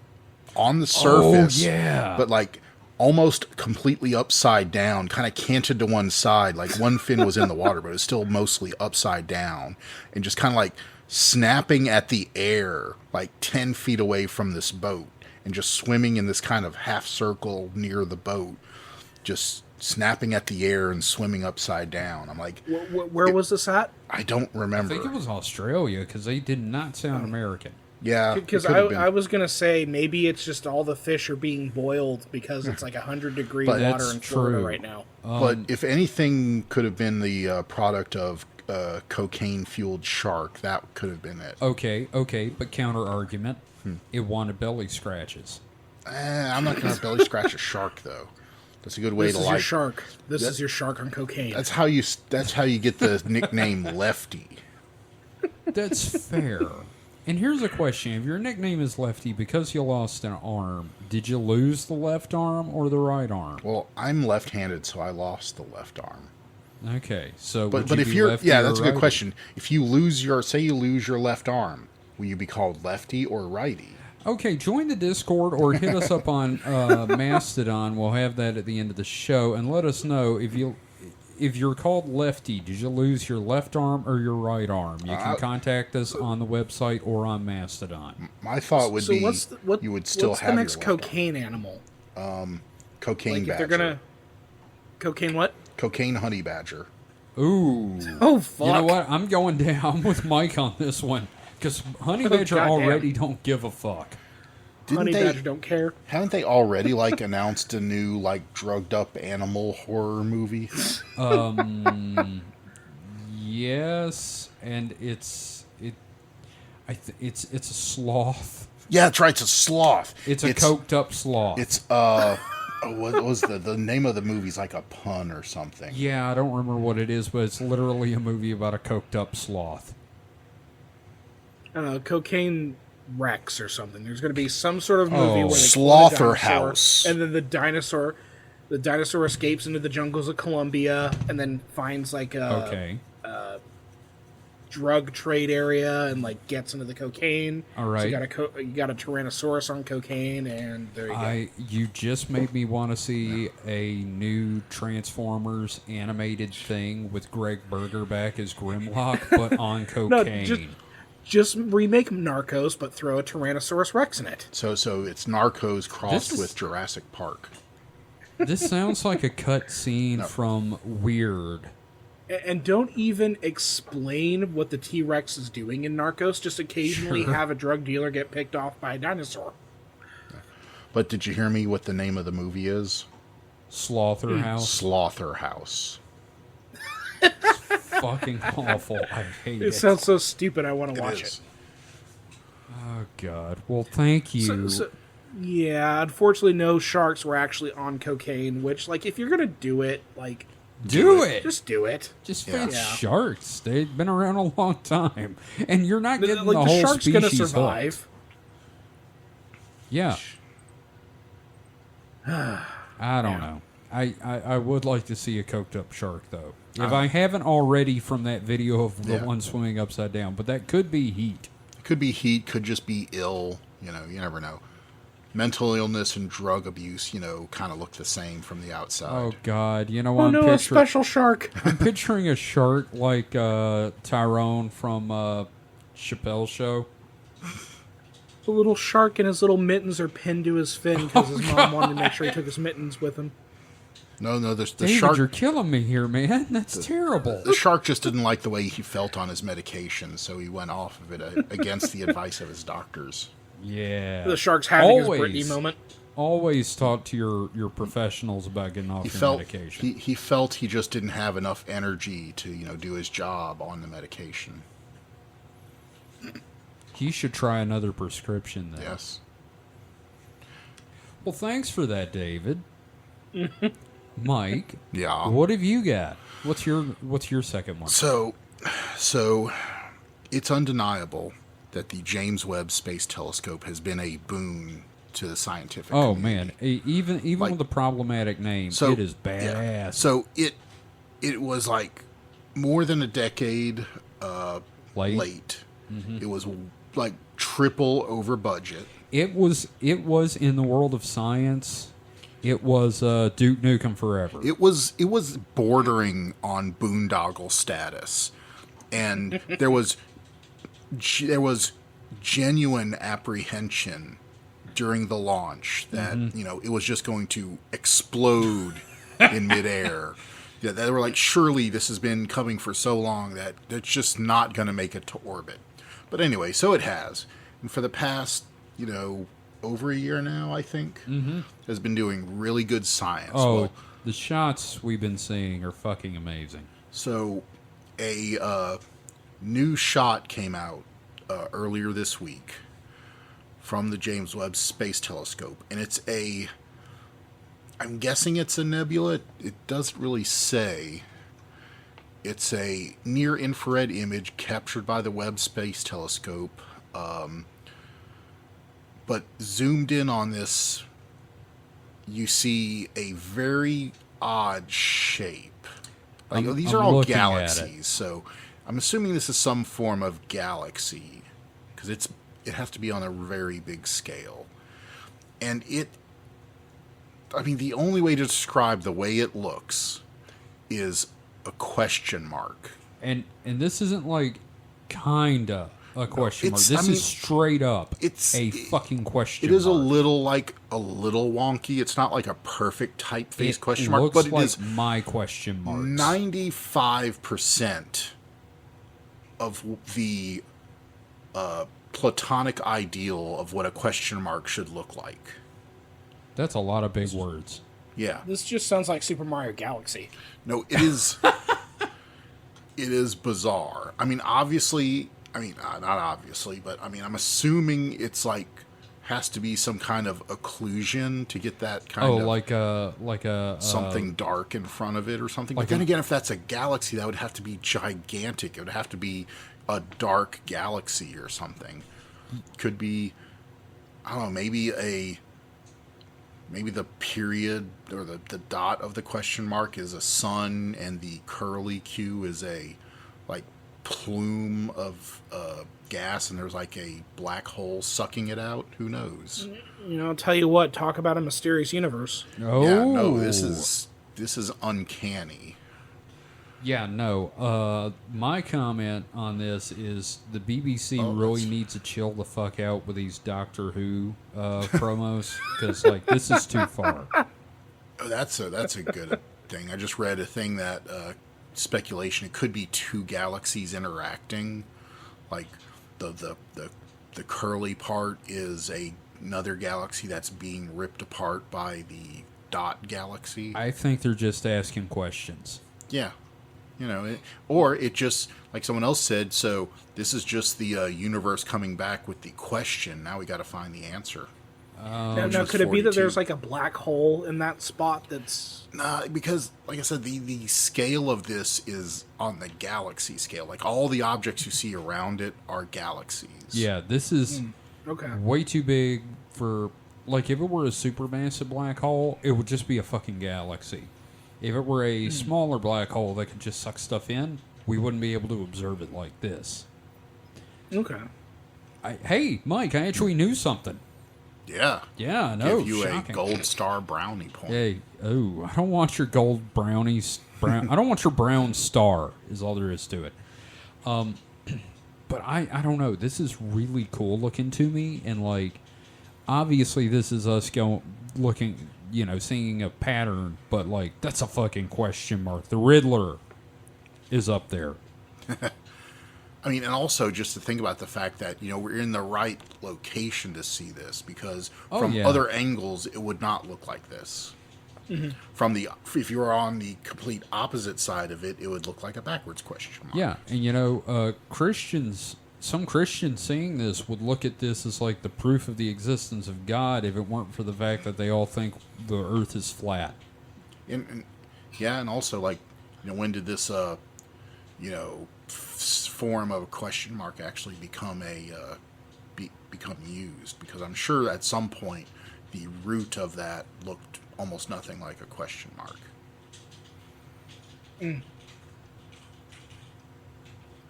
on the surface, but almost completely upside down, kind of canted to one side, one fin was in the water, but it was still mostly upside down, and just kind of snapping at the air 10 feet away from this boat, and just swimming in this kind of half circle near the boat, just snapping at the air and swimming upside down. I'm where was this at? I don't remember. I think it was Australia, because they did not sound American. Yeah, because I was gonna say maybe it's just all the fish are being boiled because it's 100-degree water in Florida right now. But if anything could have been the product of cocaine-fueled shark, that could have been it. Okay, but counter argument, it wanted belly scratches. I'm not gonna belly scratch a shark though. That's a good way this to is your shark. This is your shark on cocaine. That's how you get the nickname Lefty. That's fair. And here's a question. If your nickname is Lefty because you lost an arm, did you lose the left arm or the right arm? Well, I'm left-handed, so I lost the left arm. Okay, so but if you're that's a good question. If you lose your left arm, Will you be called lefty or righty? Okay, join the Discord or hit us up on Mastodon. We'll have that at the end of the show, and let us know if you're called lefty. Did you lose your left arm or your right arm? You can contact us on the website or on Mastodon. My thought would be you would still what's have the next your left cocaine animal? cocaine Like if badger. they're gonna cocaine what? Cocaine honey badger. Ooh. Oh fuck! You know what? I'm going down with Mike on this one because Honey Badger goddamn. already don't give a fuck. Honey badger don't care. Haven't they already like announced a new like drugged up animal horror movie? Yes, and it's a sloth. Yeah, that's right. It's a sloth. It's a coked up sloth. It's what was the name of the movie's like a pun or something? Yeah, I don't remember what it is, but it's literally a movie about a coked up sloth. I don't know, Cocaine Rex or something. There's going to be some sort of movie where they Slaughterhouse. and then the dinosaur escapes into the jungles of Colombia and then finds like a drug trade area and like gets into the cocaine. All right. So you got a Tyrannosaurus on cocaine, and there you go. You just made me want to see a new Transformers animated thing with Greg Berger back as Grimlock, but on cocaine. Just remake Narcos, but throw a Tyrannosaurus Rex in it. So it's Narcos crossed This is- with Jurassic Park. This sounds like a cut scene from Weird. And don't even explain what the T-Rex is doing in Narcos. Just occasionally have a drug dealer get picked off by a dinosaur. But did you hear me what the name of the movie is? Slaughterhouse. Slaughterhouse. Fucking awful. I hate it. It sounds so stupid. I want to watch it. Oh, God. Well, thank you. Yeah, unfortunately, no sharks were actually on cocaine. Which, like, if you're gonna do it, like, Do it. just do it. Just Yeah. fence Yeah. sharks. They've been around a long time, and you're not getting Like the the whole shark's species gonna survive. hooked. Yeah. I don't know. I would like to see a coked up shark though. If I haven't already from that video of the one swimming upside down, but that could be heat. It could be heat, could just be ill. You know, you never know. Mental illness and drug abuse, kind of look the same from the outside. Oh God! You know Oh I'm no, a special shark. I'm picturing a shark like Tyrone from Chappelle's Show. The little shark and his little mittens are pinned to his fin because his mom wanted to make sure he took his mittens with him. No, the David, shark. you're killing me here, man. That's terrible. The shark just didn't like the way he felt on his medication, so he went off of it against the advice of his doctors. Yeah. The shark's having his Britney moment. Always talk to your professionals about getting off your medication. He felt he just didn't have enough energy to do his job on the medication. He should try another prescription then. Yes. Well, thanks for that, David. Mike. Yeah. What have you got? What's your second one? So it's undeniable that the James Webb Space Telescope has been a boon to the scientific community. Man, even Like- with a problematic name, So it is badass. yeah. So it was like more than a decade late. Mm-hmm. It was like triple over budget. It was in the world of science. It was Duke Nukem Forever. It was bordering on boondoggle status, and there was genuine apprehension during the launch that it was just going to explode in midair. Yeah, they were like, surely this has been coming for so long that it's just not going to make it to orbit. But anyway, so it has, and for the past over a year now, I think, has been doing really good science. Oh, Well, the shots we've been seeing are fucking amazing. so a new shot came out earlier this week from the James Webb Space Telescope, and I'm guessing it's a nebula. It doesn't really say. It's a near-infrared image captured by the Webb Space Telescope. But zoomed in on this, you see a very odd shape. These are I'm all looking at it. galaxies, so I'm assuming this is some form of galaxy, because it has to be on a very big scale. And the only way to describe the way it looks is a question mark. And this isn't like kinda a question mark. This I mean, is straight up it's a fucking question It is mark. a little wonky. It's not like a perfect typeface question mark, Looks but it like is my question marks. 95% of the platonic ideal of what a question mark should look like. That's a lot of big words. Yeah. This just sounds like Super Mario Galaxy. No, it is. It is bizarre. I mean, obviously. I mean, not obviously, but I mean, I'm assuming it's like has to be some kind of occlusion to get that kind of like a something dark in front of it or something. But then again, if that's a galaxy, that would have to be gigantic. It would have to be a dark galaxy or something. Could be, I don't know, maybe the period or the dot of the question mark is a sun, and the curly Q is a like plume of gas, and there's like a black hole sucking it out. Who knows? I'll tell you what. Talk about a mysterious universe. Oh, Yeah, no, this is uncanny. Yeah, no. My comment on this is the BBC really needs to chill the fuck out with these Doctor Who promos, because like this is too far. Oh, that's a good thing. I just read a thing that speculation it could be two galaxies interacting, like the curly part is another galaxy that's being ripped apart by the dot galaxy. I think they're just asking questions. Yeah. Or it just, like someone else said, so this is just the universe coming back with the question. Now we got to find the answer. Now, could it be that there's like a black hole in that spot that's... Nah, because, like I said, the scale of this is on the galaxy scale. Like, all the objects you see around it are galaxies. Yeah, this is way too big for... Like, if it were a supermassive black hole, it would just be a fucking galaxy. If it were a smaller black hole that could just suck stuff in, we wouldn't be able to observe it like this. Okay. Hey, Mike, I actually knew something. Yeah. Yeah, no, Give you shocking. a gold star brownie point. Hey, I don't want your gold brownies. I don't want your brown star, is all there is to it. But I don't know. This is really cool looking to me, and like, obviously this is us looking, seeing a pattern, but like, that's a fucking question mark. The Riddler is up there. I mean, and also just to think about the fact that, we're in the right location to see this, because from other angles, it would not look like this. Mm-hmm. If you were on the complete opposite side of it, it would look like a backwards question mark. Yeah, and some Christians seeing this would look at this as like the proof of the existence of God if it weren't for the fact that they all think the earth is flat. And also, like, when did this, form of a question mark actually become become used? Because I'm sure at some point the root of that looked almost nothing like a question mark.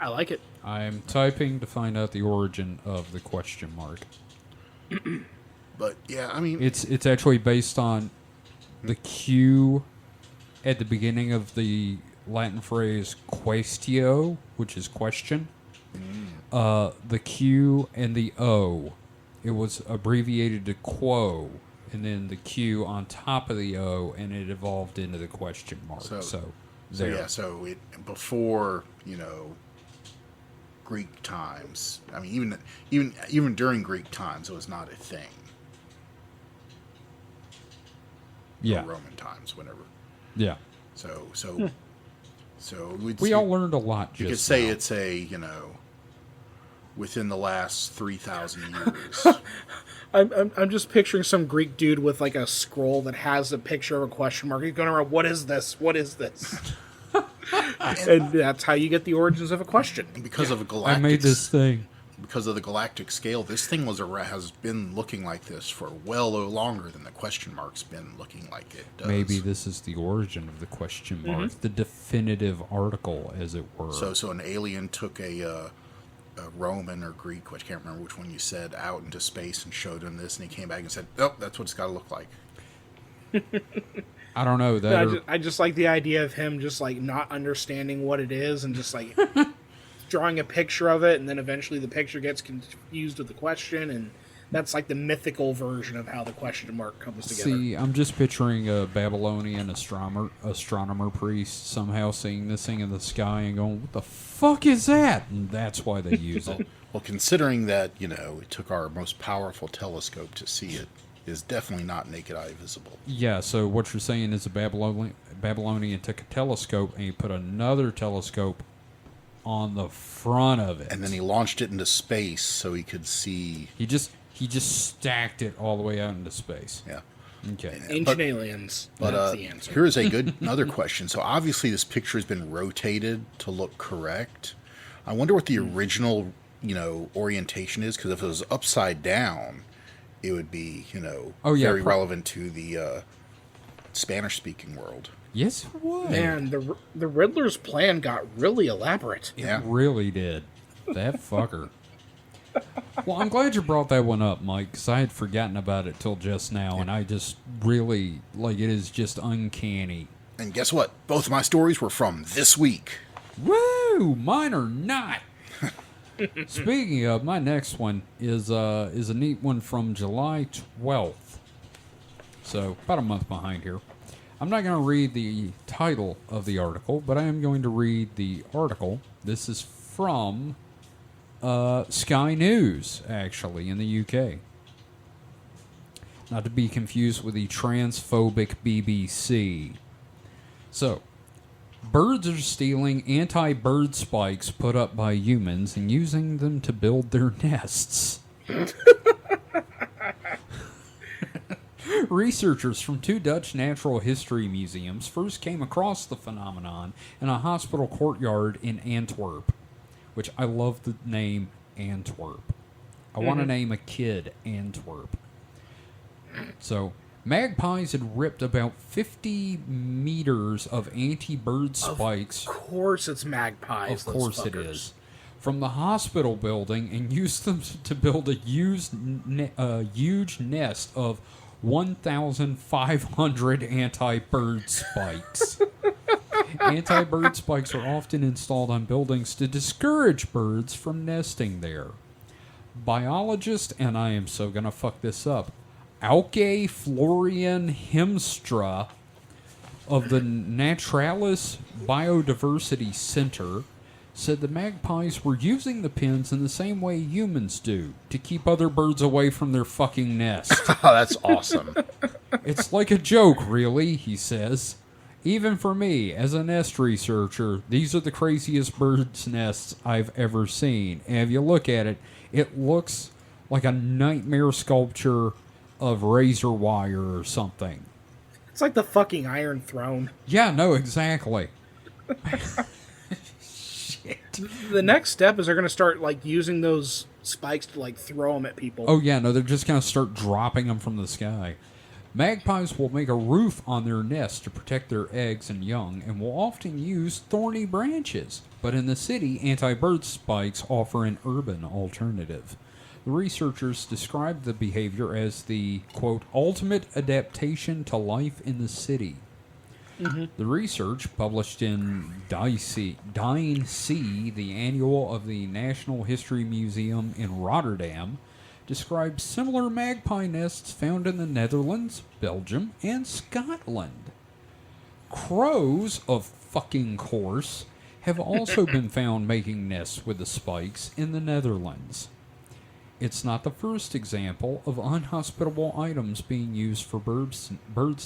I like it. I'm typing to find out the origin of the question mark. But yeah, I mean, It's actually based on the Q at the beginning of the Latin phrase quaestio, which is question. The Q and the O, it was abbreviated to quo, and then the Q on top of the O, and it evolved into the question mark. So it before Greek times. I mean, even during Greek times, it was not a thing. Yeah, or Roman times, whatever. Yeah. So we all learned a lot. You could just say now. it's a within the last 3,000 years. I'm just picturing some Greek dude with like a scroll that has a picture of a question mark. He's going around, what is this? What is this? And that's how you get the origins of a question. And because of a galactic, I made this thing. Because of the galactic scale, this thing has been looking like this for well longer than the question mark's been looking like it does. Maybe this is the origin of the question mark, the definitive article, as it were. So an alien took a Roman or Greek, which I can't remember which one you said, out into space and showed him this, and he came back and said, "Oh, that's what it's got to look like." I don't know that. I just like the idea of him just like not understanding what it is and just like drawing a picture of it, and then eventually the picture gets confused with the question, and that's like the mythical version of how the question mark comes together. See, I'm just picturing a Babylonian astronomer priest somehow seeing this thing in the sky and going, "What the fuck is that?" And that's why they use it. Well, considering that, it took our most powerful telescope to see it, is definitely not naked eye visible. Yeah, so what you're saying is a Babylonian took a telescope and he put another telescope on the front of it. And then he launched it into space so he could see. He just stacked it all the way out into space. Yeah. Okay. Ancient aliens. That's the answer. Here's another question. So obviously this picture has been rotated to look correct. I wonder what the original, orientation is, because if it was upside down, it would be, very relevant to the Spanish-speaking world. Yes, it would. Man, the Riddler's plan got really elaborate. It really did. That fucker. Well, I'm glad you brought that one up, Mike, because I had forgotten about it till just now, and I just really, it is just uncanny. And guess what? Both of my stories were from this week. Woo! Mine are not. Speaking of, my next one is a neat one from July 12th. So, about a month behind here. I'm not going to read the title of the article, but I am going to read the article. This is from Sky News, actually, in the UK. Not to be confused with the transphobic BBC. So, birds are stealing anti-bird spikes put up by humans and using them to build their nests. Researchers from 2 Dutch natural history museums first came across the phenomenon in a hospital courtyard in Antwerp, which I love the name Antwerp. I want to name a kid Antwerp. So, magpies had ripped about 50 meters of anti-bird spikes. Of course it's magpies. Of course it is. From the hospital building and used them to build a huge nest of 1,500 anti-bird spikes. Anti-bird spikes are often installed on buildings to discourage birds from nesting there. Biologist, and I am so going to fuck this up, Auke Florian Hemstra of the Naturalis Biodiversity Center said the magpies were using the pins in the same way humans do, to keep other birds away from their fucking nest. Oh, that's awesome. It's like a joke, really, he says. Even for me, as a nest researcher, these are the craziest birds' nests I've ever seen. And if you look at it, it looks like a nightmare sculpture of razor wire or something. It's like the fucking Iron Throne. Yeah, no, exactly. Shit. The next step is they're going to start using those spikes to throw them at people. Oh yeah, no, they're just going to start dropping them from the sky. Magpies will make a roof on their nest to protect their eggs and young and will often use thorny branches. But in the city, anti-bird spikes offer an urban alternative. The researchers described the behavior as the, quote, ultimate adaptation to life in the city. Mm-hmm. The research, published in Dying Sea, the annual of the National History Museum in Rotterdam, describes similar magpie nests found in the Netherlands, Belgium, and Scotland. Crows, of fucking course, have also been found making nests with the spikes in the Netherlands. It's not the first example of unhospitable items being used for birds'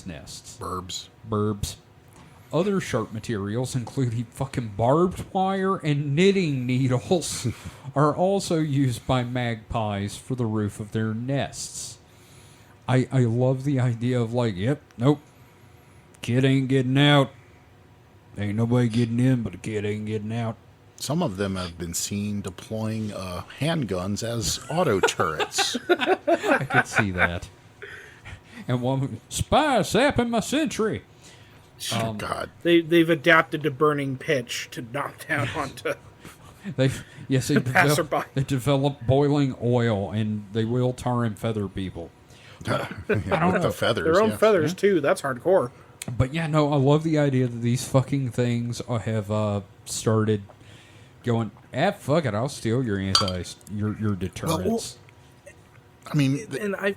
nests. Burbs. Other sharp materials, including fucking barbed wire and knitting needles, are also used by magpies for the roof of their nests. I love the idea of yep, nope, kid ain't getting out. Ain't nobody getting in, but the kid ain't getting out. Some of them have been seen deploying handguns as auto turrets. I could see that. And one spy sapping my sentry. Oh, God. They've adapted to burning pitch to knock down onto They yes, they, Passerby. they develop boiling oil, and they will tar and feather people. With the feathers. Their own yes. feathers, too. That's hardcore. But yeah, no, I love the idea that these fucking things have started going. Fuck it, I'll steal your your deterrents. I mean, And I...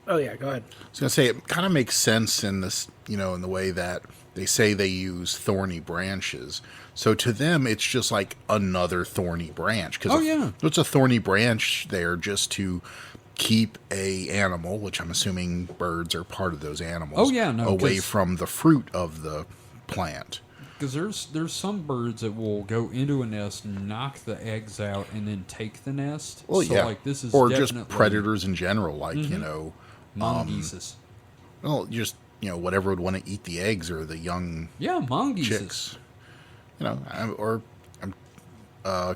Oh, yeah, go ahead. I was going to say, it kind of makes sense in this, in the way that they say they use thorny branches. So to them, it's just like another thorny branch. Oh, yeah. It's a thorny branch there just to keep a animal, which I'm assuming birds are part of those animals, Oh, yeah, no, away 'cause- from the fruit of the plant. Because there's some birds that will go into a nest, knock the eggs out, and then take the nest. Well, so, yeah. like, this is or definitely just predators in general, like, mongooses. well, just, whatever would want to eat the eggs or the young Yeah, mongooses. chicks. Or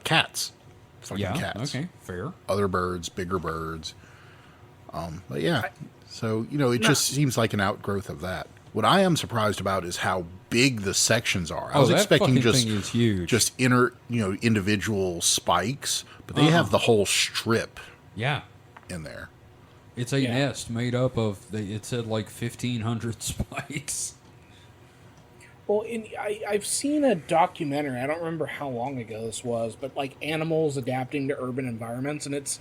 cats. Fucking Yeah, cats. okay, fair. Other birds, bigger birds. But yeah, so, it just seems like an outgrowth of that. What I am surprised about is how big the sections are. I was that expecting fucking just thing is huge. just individual spikes, but they have the whole strip Yeah. in there. It's a Yeah. nest made up of, it said like 1,500 spikes. Well, I've seen a documentary. I don't remember how long ago this was, but like animals adapting to urban environments, and it's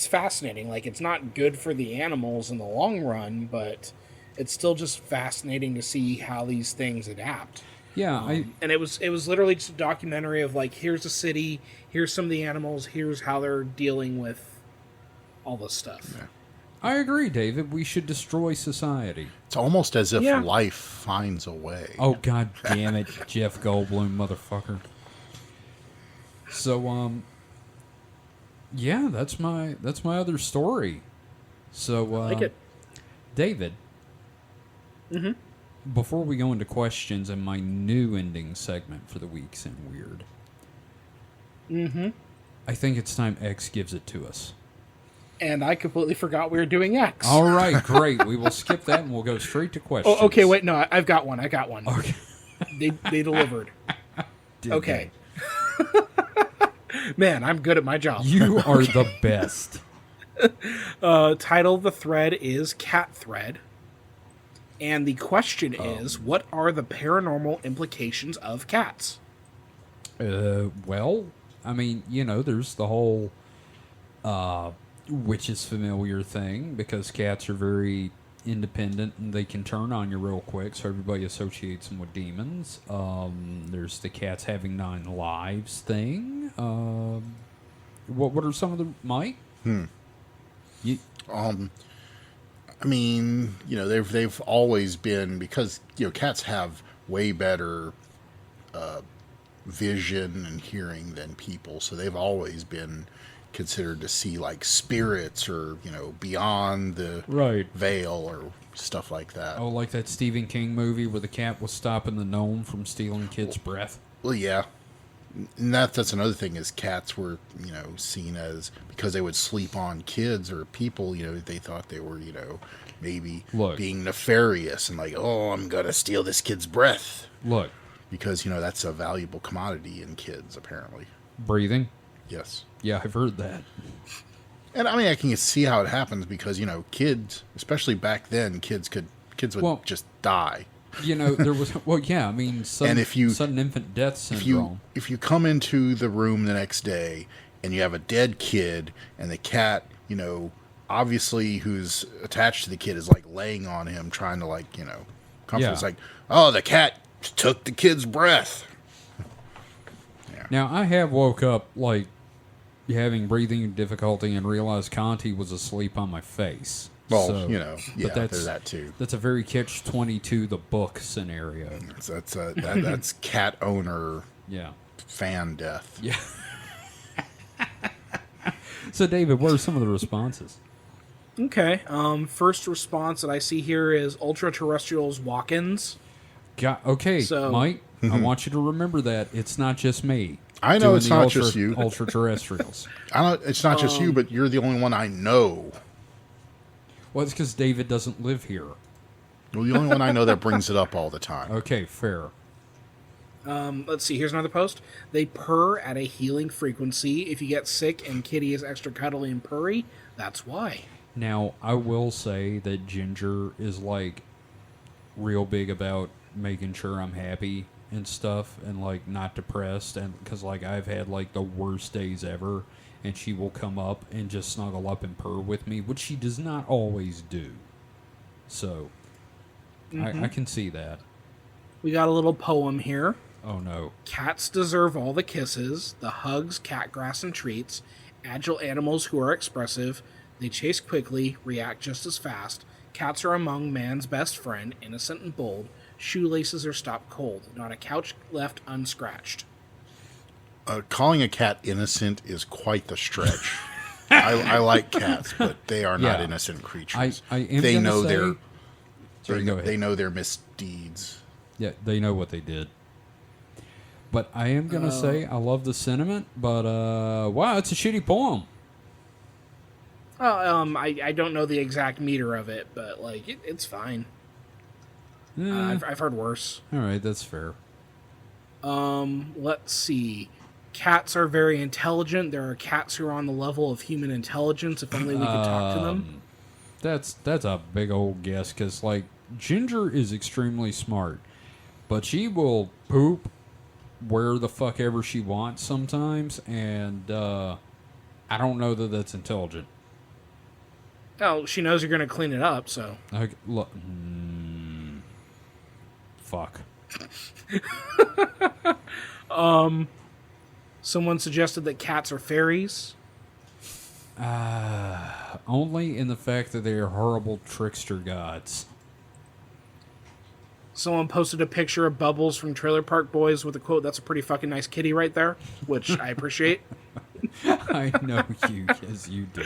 fascinating. Like, it's not good for the animals in the long run, but it's still just fascinating to see how these things adapt. Yeah, And it was literally just a documentary of like, here's a city, here's some of the animals, here's how they're dealing with all this stuff. Yeah. I agree, David. We should destroy society. It's almost as if Yeah. life finds a way. Oh, god damn it, Jeff Goldblum, motherfucker. So, yeah, that's my other story. So, I like it. David. Before we go into questions and my new ending segment for the Weeks in Weird, I think it's time X gives it to us. And I completely forgot we were doing X. All right, great. We will skip that and we'll go straight to questions. Oh, okay, wait, no, I've got one. Okay. They delivered. Did Okay. Man, I'm good at my job. You are the best. Title of the thread is Cat Thread. And the question is, what are the paranormal implications of cats? Well, I mean, there's the whole witches familiar thing, because cats are very independent and they can turn on you real quick, so everybody associates them with demons. There's the cats having 9 lives thing. What are some of the... Mike? I mean, they've always been, because cats have way better vision and hearing than people, so they've always been considered to see like spirits or beyond the Right. veil or stuff like that. Oh, like that Stephen King movie where the cat was stopping the gnome from stealing kids' breath? Well, yeah. And that's another thing, is cats were, seen as, because they would sleep on kids or people, they thought they were, maybe Look. being nefarious and like, oh, I'm going to steal this kid's breath. Look, Because, that's a valuable commodity in kids, apparently. breathing. Yes. Yeah, I've heard that. And I mean, I can see how it happens because, kids, especially back then, kids would Well, just die. There was... Well, yeah, I mean, sudden infant death syndrome. If you come into the room the next day and you have a dead kid and the cat, obviously who's attached to the kid is like laying on him trying to comfort. Yeah. It's like, oh, the cat took the kid's breath. Yeah. Now, I have woke up, having breathing difficulty and realized Conti was asleep on my face. Well, So- yeah, but there's that too. That's a very Catch-22 the book scenario. So that's cat owner Yeah. fan death. Yeah. So, David, what are some of the responses? Okay. First response that I see here is ultra-terrestrials walk-ins. Okay, So- Mike, I want you to remember that it's not just me. I know doing it's the not just you. Ultra-terrestrials. It's not just you, but you're the only one I know. Well, it's because David doesn't live here. Well, the only one I know that brings it up all the time. Okay, fair. Let's see. Here's another post. They purr at a healing frequency. If you get sick and Kitty is extra cuddly and purry, that's why. Now, I will say that Ginger is, like, real big about making sure I'm happy and stuff and, like, not depressed. And because, like, I've had, like, the worst days ever, and she will come up and just snuggle up and purr with me, which she does not always do. So, I can see that. We got a little poem here. Oh, no. Cats deserve all the kisses, the hugs, cat grass, and treats. Agile animals who are expressive. They chase quickly, react just as fast. Cats are among man's best friend, innocent and bold. Shoelaces are stopped cold, not a couch left unscratched. Calling a cat innocent is quite the stretch. I like cats, but they are not innocent creatures. I am they gonna know say... their Sorry, go ahead. they know their misdeeds. Yeah, they know what they did. But I am going to say I love the sentiment, but wow, it's a shitty poem. I don't know the exact meter of it, but like it's fine. I've heard worse. All right, that's fair. Let's see. Cats are very intelligent. There are cats who are on the level of human intelligence. If only we could talk to them. That's a big old guess, because like Ginger is extremely smart, but she will poop where the fuck ever she wants sometimes, and I don't know that that's intelligent. Oh, she knows you're going to clean it up, so. Look, fuck. Someone suggested that cats are fairies. Only in the fact that they are horrible trickster gods. Someone posted a picture of Bubbles from Trailer Park Boys with a quote, "That's a pretty fucking nice kitty right there," which I appreciate. I know you, as you do.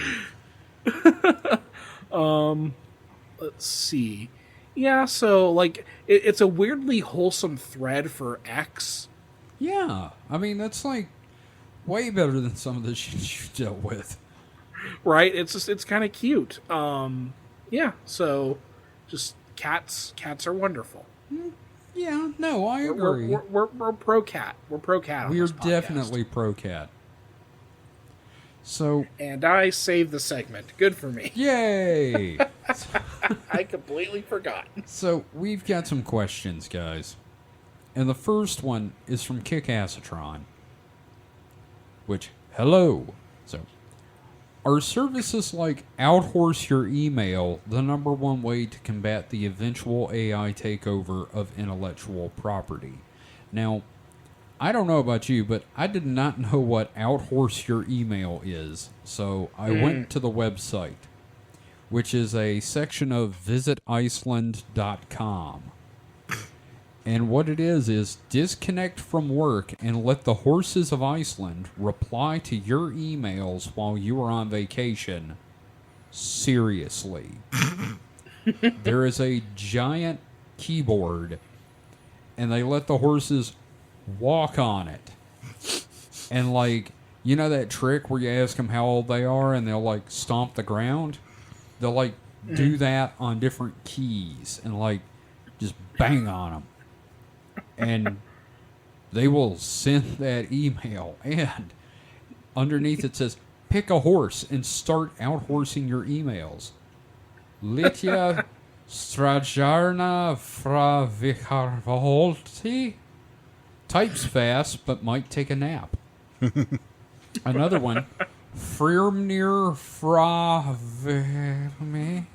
Let's see. Yeah, so, like, it's a weirdly wholesome thread for X. Yeah, I mean, that's, like, way better than some of the shit you dealt with. Right? It's kind of cute. Yeah, so, just cats are wonderful. Yeah, no, I agree. We're pro-cat. We're pro-cat on We are this podcast. definitely pro-cat. So, And I saved the segment. Good for me. yay! I completely forgot. So, we've got some questions, guys. And the first one is from Kick-Assatron. Which, hello. So, are services like Outhorse Your Email the number one way to combat the eventual AI takeover of intellectual property? Now, I don't know about you, but I did not know what Outhorse Your Email is. So I went to the website, which is a section of visiticeland.com. And what it is disconnect from work and let the horses of Iceland reply to your emails while you are on vacation. Seriously. There is a giant keyboard, and they let the horses walk on it. And, like, you know that trick where you ask them how old they are and they'll, like, stomp the ground? They'll, like, do that on different keys and, like, just bang on them. And they will send that email. And underneath it says, pick a horse and start out-horsing your emails. Litya Strajarna fra Vikarvolti types fast, but might take a nap. Another one, Frirmnir fra Verme.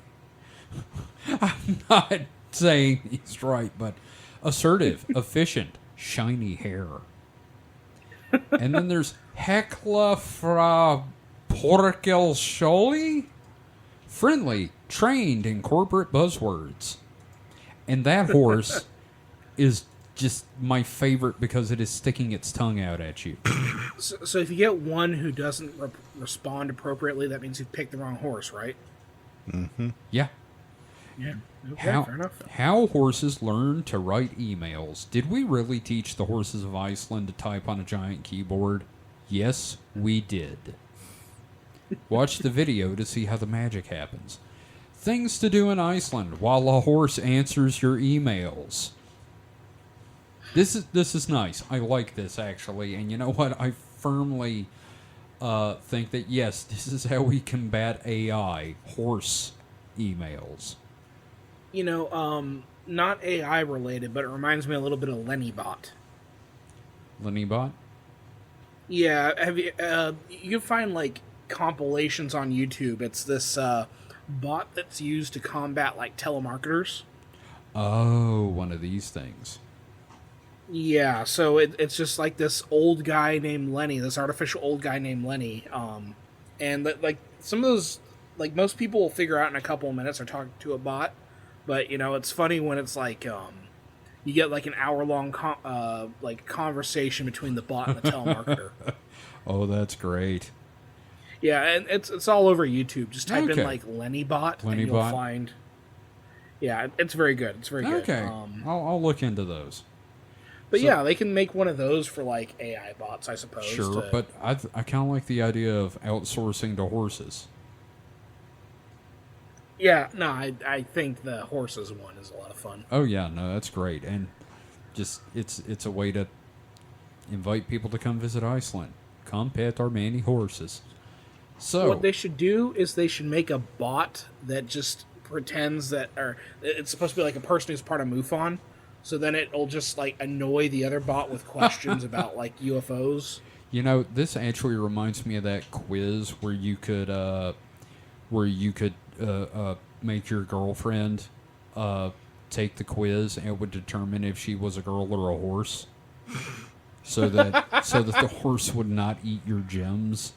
I'm not saying he's right, but assertive, efficient, shiny hair. And then there's Hekla fra Porkel Sholi. Friendly, trained in corporate buzzwords. And that horse is just my favorite because it is sticking its tongue out at you. So if you get one who doesn't respond appropriately, that means you've picked the wrong horse, right? Mm-hmm. Yeah. Yeah. Okay, fair enough. How horses learn to write emails. Did we really teach the horses of Iceland to type on a giant keyboard? Yes, we did. Watch the video to see how the magic happens. Things to do in Iceland while a horse answers your emails. This is nice. I like this, actually. And you know what? I firmly think that, yes, this is how we combat AI, horse emails. You know, not AI related, but it reminds me a little bit of LennyBot. LennyBot? Yeah, have you? You can find like compilations on YouTube. It's this bot that's used to combat like telemarketers. Oh, one of these things. Yeah, so it's just like this old guy named Lenny, this artificial old guy named Lenny, and like some of those, like most people will figure out in a couple of minutes or talk to a bot, but you know it's funny when it's like you get like an hour-long like conversation between the bot and the telemarketer. Oh, that's great. Yeah, and it's all over YouTube. Just type in Okay. like LennyBot, and LennyBot. you'll find. Yeah, it's very good. It's very good. Okay. I'll look into those. But So- yeah, they can make one of those for like AI bots, I suppose. Sure, to- but I kind of like the idea of outsourcing to horses. yeah, no, I think the horses one is a lot of fun. Oh yeah, no, that's great, and just it's a way to invite people to come visit Iceland. Come pet our many horses. So What they should do is they should make a bot that just pretends that, or it's supposed to be like a person who's part of MUFON. So then it'll just like annoy the other bot with questions about like UFOs. you know, this actually reminds me of that quiz where you could make your girlfriend take the quiz, and it would determine if she was a girl or a horse, so that the horse would not eat your gems.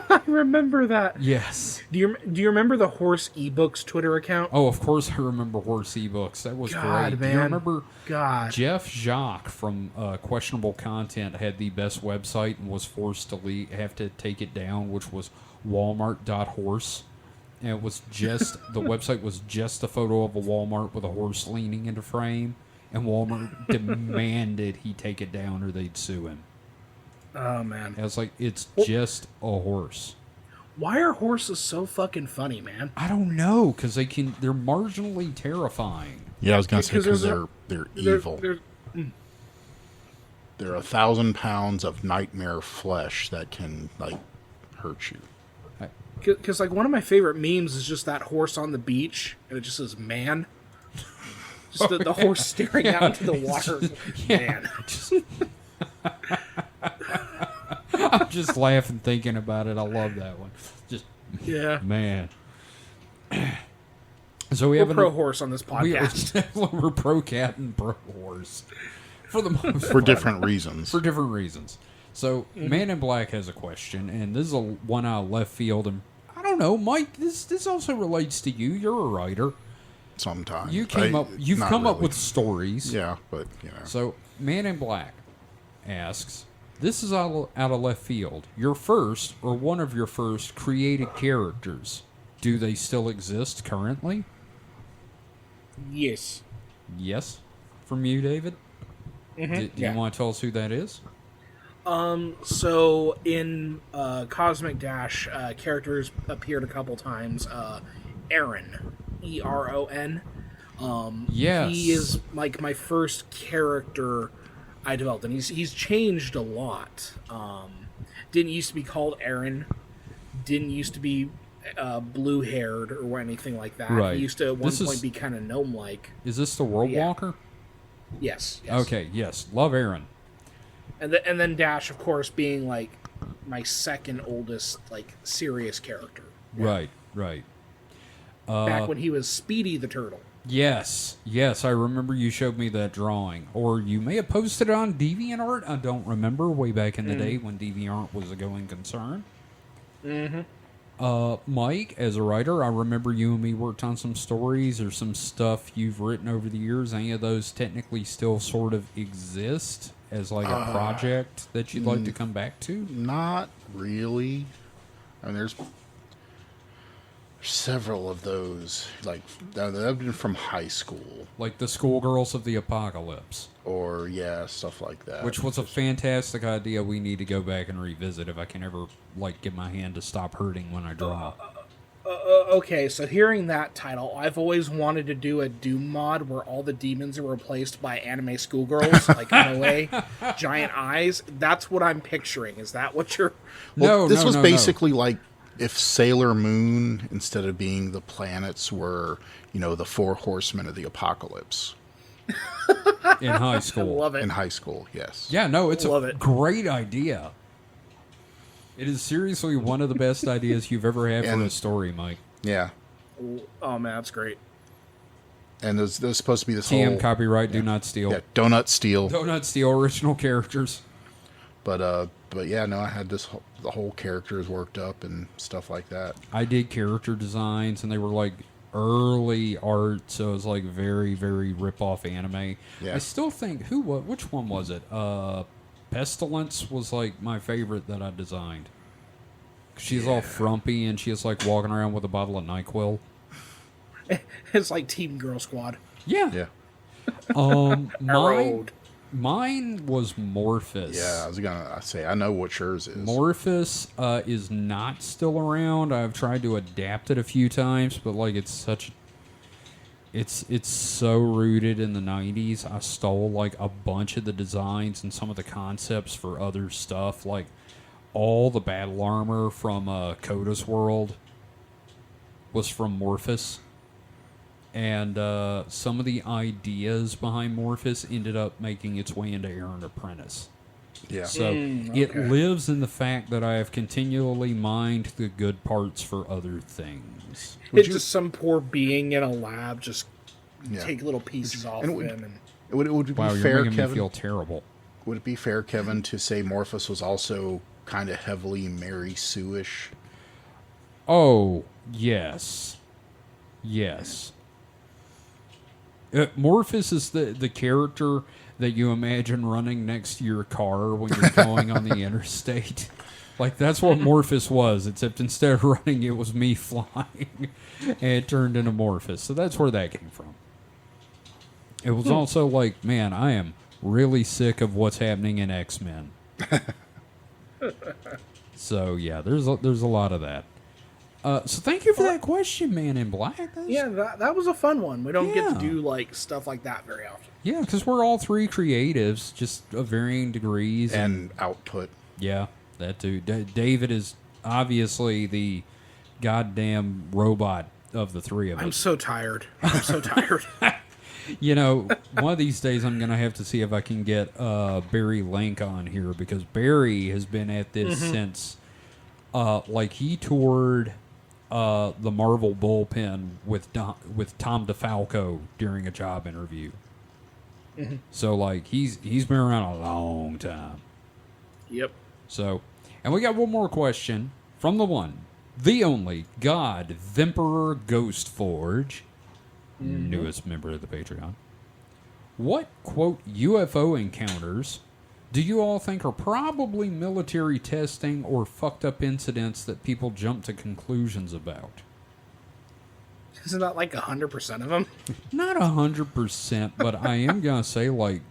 I remember that. Yes. Do you remember the Horse eBooks Twitter account? Oh, of course I remember horse ebooks. That was God, great. Do you man. remember God. Jeff Jacques from Questionable Content had the best website and was forced to have to take it down, which was Walmart.horse. And it was just the website was just a photo of a Walmart with a horse leaning into frame, and Walmart demanded he take it down or they'd sue him. Oh man. I was like, it's just a horse. Why are horses so fucking funny, man? I don't know, because they're marginally terrifying. Yeah, I was gonna say Because because there's they're evil. They're- They're 1,000 pounds of nightmare flesh that can like hurt you. Because like one of my favorite memes is just that horse on the beach, and it just says "man." Just the horse staring out into the water. Man. I'm just laughing thinking about it. I love that one. Just Yeah. man. So we We're have pro horse on this podcast. we're pro cat and pro horse for the most For part. different reasons. For different reasons. So Mm-hmm. Man in Black has a question, and this is a one out of left field. And I don't know, Mike. This also relates to you. You're a writer. Sometimes You've come up with stories. Yeah, but you know. So, Man in Black asks, this is out of left field. Your first, or one of your first, created characters, do they still exist currently? Yes. Yes? From you, David? Mm-hmm. Do you want to tell us who that is? So in Cosmic Dash, characters appeared a couple times. Aaron, Eron. Yes. He is like my first character I developed, and he's changed a lot. Didn't used to be called Aaron. Didn't used to be blue haired or anything like that. Right. He used to at one This is- point be kind of gnome like. Is this the World Yeah. Walker? Yes. Okay, yes. Love Aaron. And then Dash, of course, being like my second oldest like serious character. Right. Back when he was Speedy the Turtle. Yes, I remember you showed me that drawing. Or you may have posted it on DeviantArt. I don't remember. Way back in the day when DeviantArt was a going concern. Mike, as a writer, I remember you and me worked on some stories or some stuff you've written over the years. Any of those technically still sort of exist as like a project that you'd like to come back to? Not really. I mean, there's several of those. Like, they've been from high school. Like the Schoolgirls of the Apocalypse, Or, yeah, stuff like that. which was a fantastic idea we need to go back and revisit if I can ever, like, get my hand to stop hurting when I draw. Okay, so hearing that title, I've always wanted to do a Doom mod where all the demons are replaced by anime schoolgirls, like Noe, giant eyes. That's what I'm picturing. Is that what you're... Well, this was no. basically like if Sailor Moon, instead of being the planets, were, the four horsemen of the apocalypse. In high I school. love it. In high school, yes. Yeah, no, it's Love a it. great idea. It is seriously one of the best ideas you've ever had for And- a story, Mike. Yeah. Oh, man, that's great. And there's supposed to be this TM whole... copyright, do not steal. Yeah, donut steal. Do not steal original characters. But yeah, no, I had the whole characters worked up and stuff like that. I did character designs, and they were like early art, so it was like very, very rip-off anime. Yeah. I still think, which one was it? Pestilence was like my favorite that I designed. She's all frumpy, and she's like walking around with a bottle of NyQuil. It's like Team Girl Squad. Yeah. Yeah. Mine was Morphus. Yeah, I was gonna say, I know what yours is. Morphus is not still around. I've tried to adapt it a few times, but like it's so rooted in the 90s. I stole like a bunch of the designs and some of the concepts for other stuff, like all the battle armor from Coda's World was from Morphus. And some of the ideas behind Morphus ended up making its way into Aaron Apprentice. Yeah. So it lives in the fact that I have continually mined the good parts for other things. It's just some poor being in a lab just Yeah. take little pieces off and of it would- him. And Would it be Wow, you're fair, making me Kevin? feel terrible. Would it be fair, Kevin, to say Morphus was also kind of heavily Mary Sue-ish? Oh, yes. Yes. Morphus is the character that you imagine running next to your car when you're going on the interstate. Like, that's what Morphus was, except instead of running, it was me flying, and it turned into Morphus. So that's where that came from. It was also like, man, I am really sick of what's happening in X-Men. So, yeah, there's a lot of that. So thank you for that question, Man in Black. yeah, that was a fun one. We don't get Yeah. to do like stuff like that very often. Yeah, because we're all three creatives, just of varying degrees. And output. Yeah, that too. David is obviously the goddamn robot of the three of I'm us. so tired. I'm so tired. You know, one of these days I'm going to have to see if I can get Barry Link on here, because Barry has been at this since, like, he toured the Marvel bullpen with Tom DeFalco during a job interview. So, like, he's been around a long time. Yep. So, and we got one more question from the one, the only God Vemperor Ghostforge, newest member of the Patreon. What, quote, UFO encounters do you all think are probably military testing or fucked up incidents that people jump to conclusions about? Isn't that like 100% of them? Not 100%, but I am going to say, like,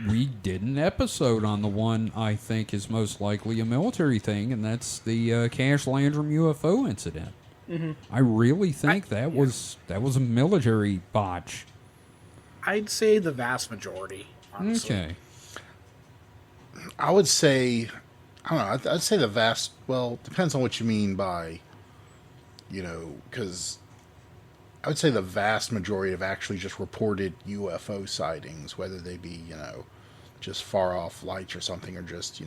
we did an episode on the one I think is most likely a military thing, and that's the Cash Landrum UFO incident. I really think that was a military botch. I'd say the vast majority, honestly. Okay. I would say, I don't know, I'd say the vast, well, depends on what you mean by, because I would say the vast majority have actually just reported UFO sightings, whether they be, just far off lights or something, or just,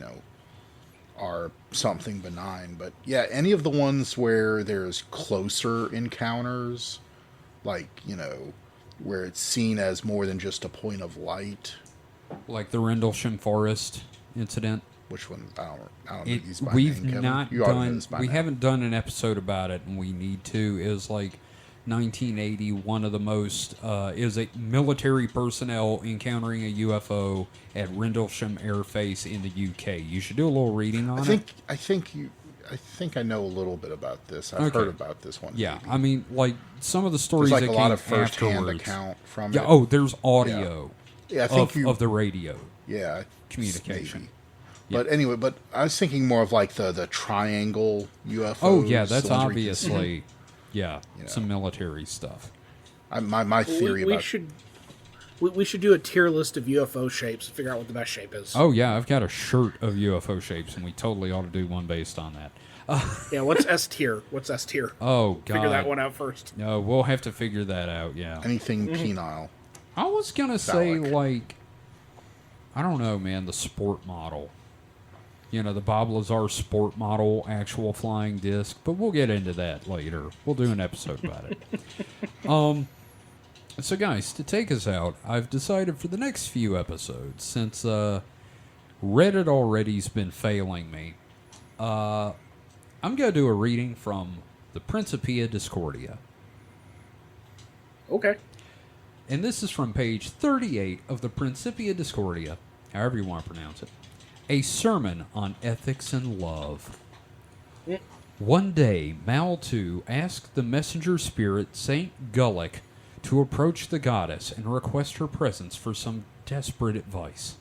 are something benign. But yeah, any of the ones where there's closer encounters, like, where it's seen as more than just a point of light. Like the Rendlesham Forest incident. Which one? I don't know these by We've name, Kevin. not You ought to know done. this by We now. haven't done an episode about it, and we need to. Is like 1980. One of the most is a military personnel encountering a UFO at Rendlesham Airface in the UK. You should do a little reading on it. I think I know a little bit about this. I've Okay. heard about this one. Yeah, maybe. I mean, like some of the stories There's like that a lot came of first-hand afterwards. account from Yeah. it. Oh, there's audio. Yeah, I think of the radio. Yeah, Communication. maybe. But anyway, I was thinking more of like the triangle UFO. Oh yeah, that's obviously. Yeah, some military stuff. My theory we about should we should do a tier list of UFO shapes and figure out what the best shape is. Oh, yeah, I've got a shirt of UFO shapes, and we totally ought to do one based on that. Yeah, what's S tier? What's S tier? Oh, God. Figure that one out first. No, we'll have to figure that out, yeah. anything penile. I was going to say, Phallic. like, I don't know, man, the sport model. You know, the Bob Lazar sport model, actual flying disc, but we'll get into that later. We'll do an episode about it. So, guys, to take us out, I've decided for the next few episodes, since Reddit already's been failing me, I'm going to do a reading from the Principia Discordia. Okay. And this is from page 38 of the Principia Discordia, however you want to pronounce it. A sermon on ethics and love. One day, Mal II asked the messenger spirit Saint Gulick to approach the goddess and request her presence for some desperate advice.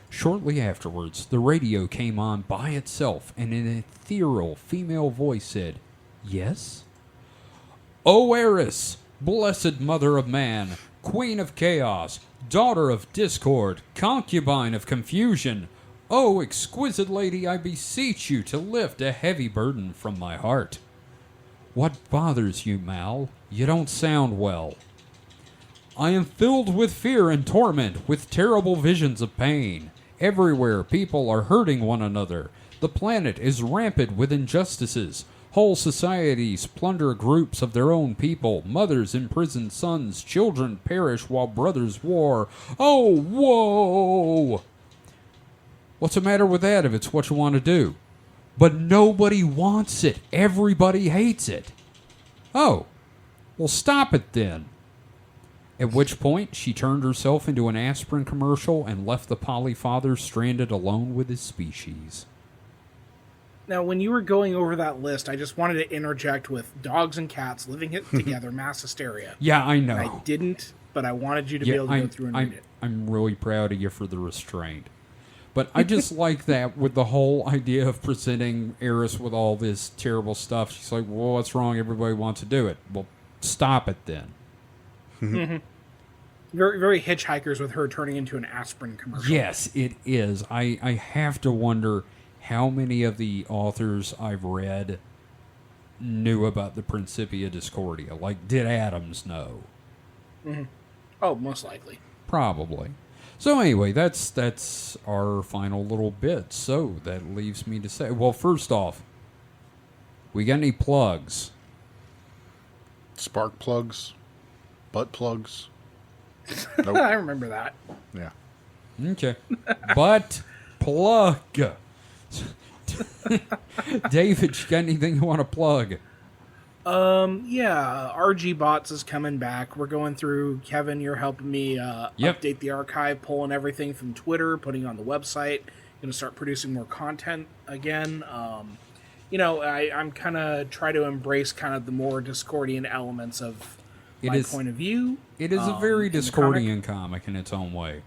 Shortly afterwards, the radio came on by itself, and an ethereal female voice said, "Yes?" "O Eris, blessed mother of man, queen of chaos, daughter of discord, concubine of confusion, O exquisite lady, I beseech you to lift a heavy burden from my heart." "What bothers you, Mal? You don't sound well." "I am filled with fear and torment, with terrible visions of pain. Everywhere people are hurting one another. The planet is rampant with injustices. Whole societies plunder groups of their own people. Mothers imprison sons. Children perish while brothers war. Oh, whoa! What's the matter with that if it's what you want to do? But nobody wants it. Everybody hates it." "Oh, well, stop it then." At which point, she turned herself into an aspirin commercial and left the Polyfather stranded alone with his species. Now, when you were going over that list, I just wanted to interject with dogs and cats living it together, mass hysteria. Yeah, I know. I didn't, but I wanted you to be able to go through and read it. I'm really proud of you for the restraint. But I just like that with the whole idea of presenting Eris with all this terrible stuff. She's like, well, what's wrong? Everybody wants to do it. Well, stop it then. Mm-hmm. Very, very Hitchhikers with her turning into an aspirin commercial. Yes, it is. I have to wonder how many of the authors I've read knew about the Principia Discordia. Like, did Adams know? Mm-hmm. Oh, most likely. Probably. So anyway, that's our final little bit. So that leaves me to say, well, first off, we got any plugs? Spark plugs, butt plugs. Nope. I remember that. Yeah. Okay. But plug. David, you got anything you want to plug? Yeah, RG Bots is coming back. We're going through, Kevin, you're helping me update the archive, pulling everything from Twitter, putting it on the website. Going to start producing more content again. I'm kind of try to embrace kind of the more Discordian elements of my point of view. It is a very Discordian comic in its own way.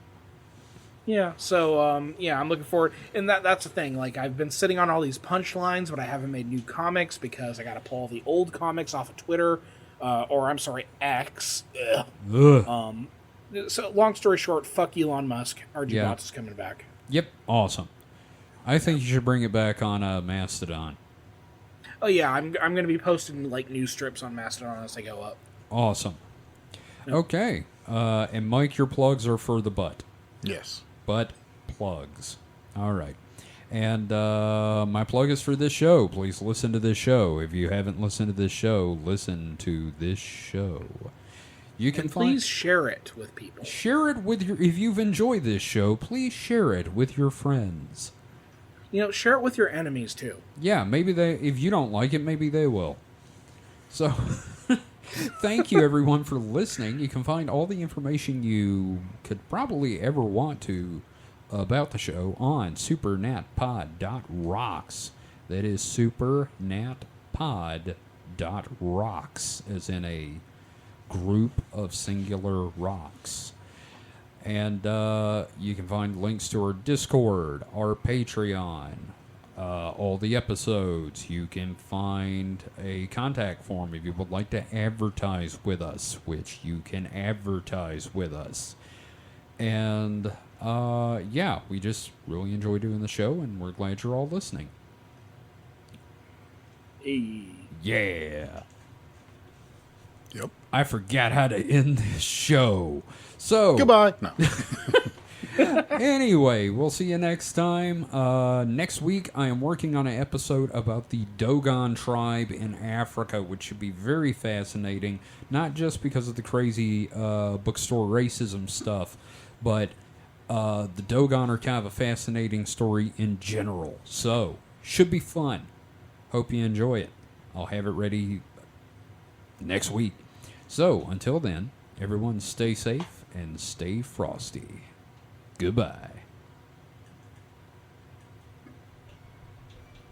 Yeah, so, I'm looking forward. And that's the thing. Like, I've been sitting on all these punchlines, but I haven't made new comics because I got to pull all the old comics off of Twitter. X. Ugh. So, long story short, fuck Elon Musk. RG Bots is coming back. Yep, awesome. I think you should bring it back on Mastodon. Oh, yeah, I'm going to be posting, like, news strips on Mastodon as they go up. Awesome. Yep. Okay. And Mike, your plugs are for the butt. Yes. Butt plugs. All right. And my plug is for this show. Please listen to this show. If you haven't listened to this show, listen to this show. You can please share it with people. Share it with if you've enjoyed this show, please share it with your friends. Share it with your enemies too. Yeah, maybe if you don't like it, maybe they will. So thank you everyone for listening. You can find all the information you could probably ever want to about the show on supernatpod.rocks. That is supernatpod.rocks, as in a group of singular rocks. And you can find links to our Discord, our Patreon, all the episodes. You can find a contact form if you would like to advertise with us, which you can advertise with us. And yeah, we just really enjoy doing the show, and we're glad you're all listening. Hey. Yeah. Yep. I forgot how to end this show. So Goodbye. No. Anyway, we'll see you next time. Next week, I am working on an episode about the Dogon tribe in Africa, which should be very fascinating, not just because of the crazy bookstore racism stuff, but the Dogon are kind of a fascinating story in general. So, should be fun. Hope you enjoy it. I'll have it ready next week. So, until then, everyone stay safe and stay frosty. Goodbye.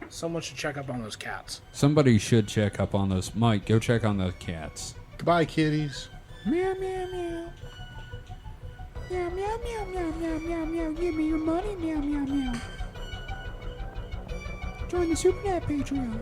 Someone should check up on those cats. Somebody should check up on those. Mike, go check on the cats. Goodbye, kitties. Meow, meow, meow. Meow, meow, meow, meow, meow, meow, meow. Give me your money, meow, meow, meow. Join the Super Dad Patreon.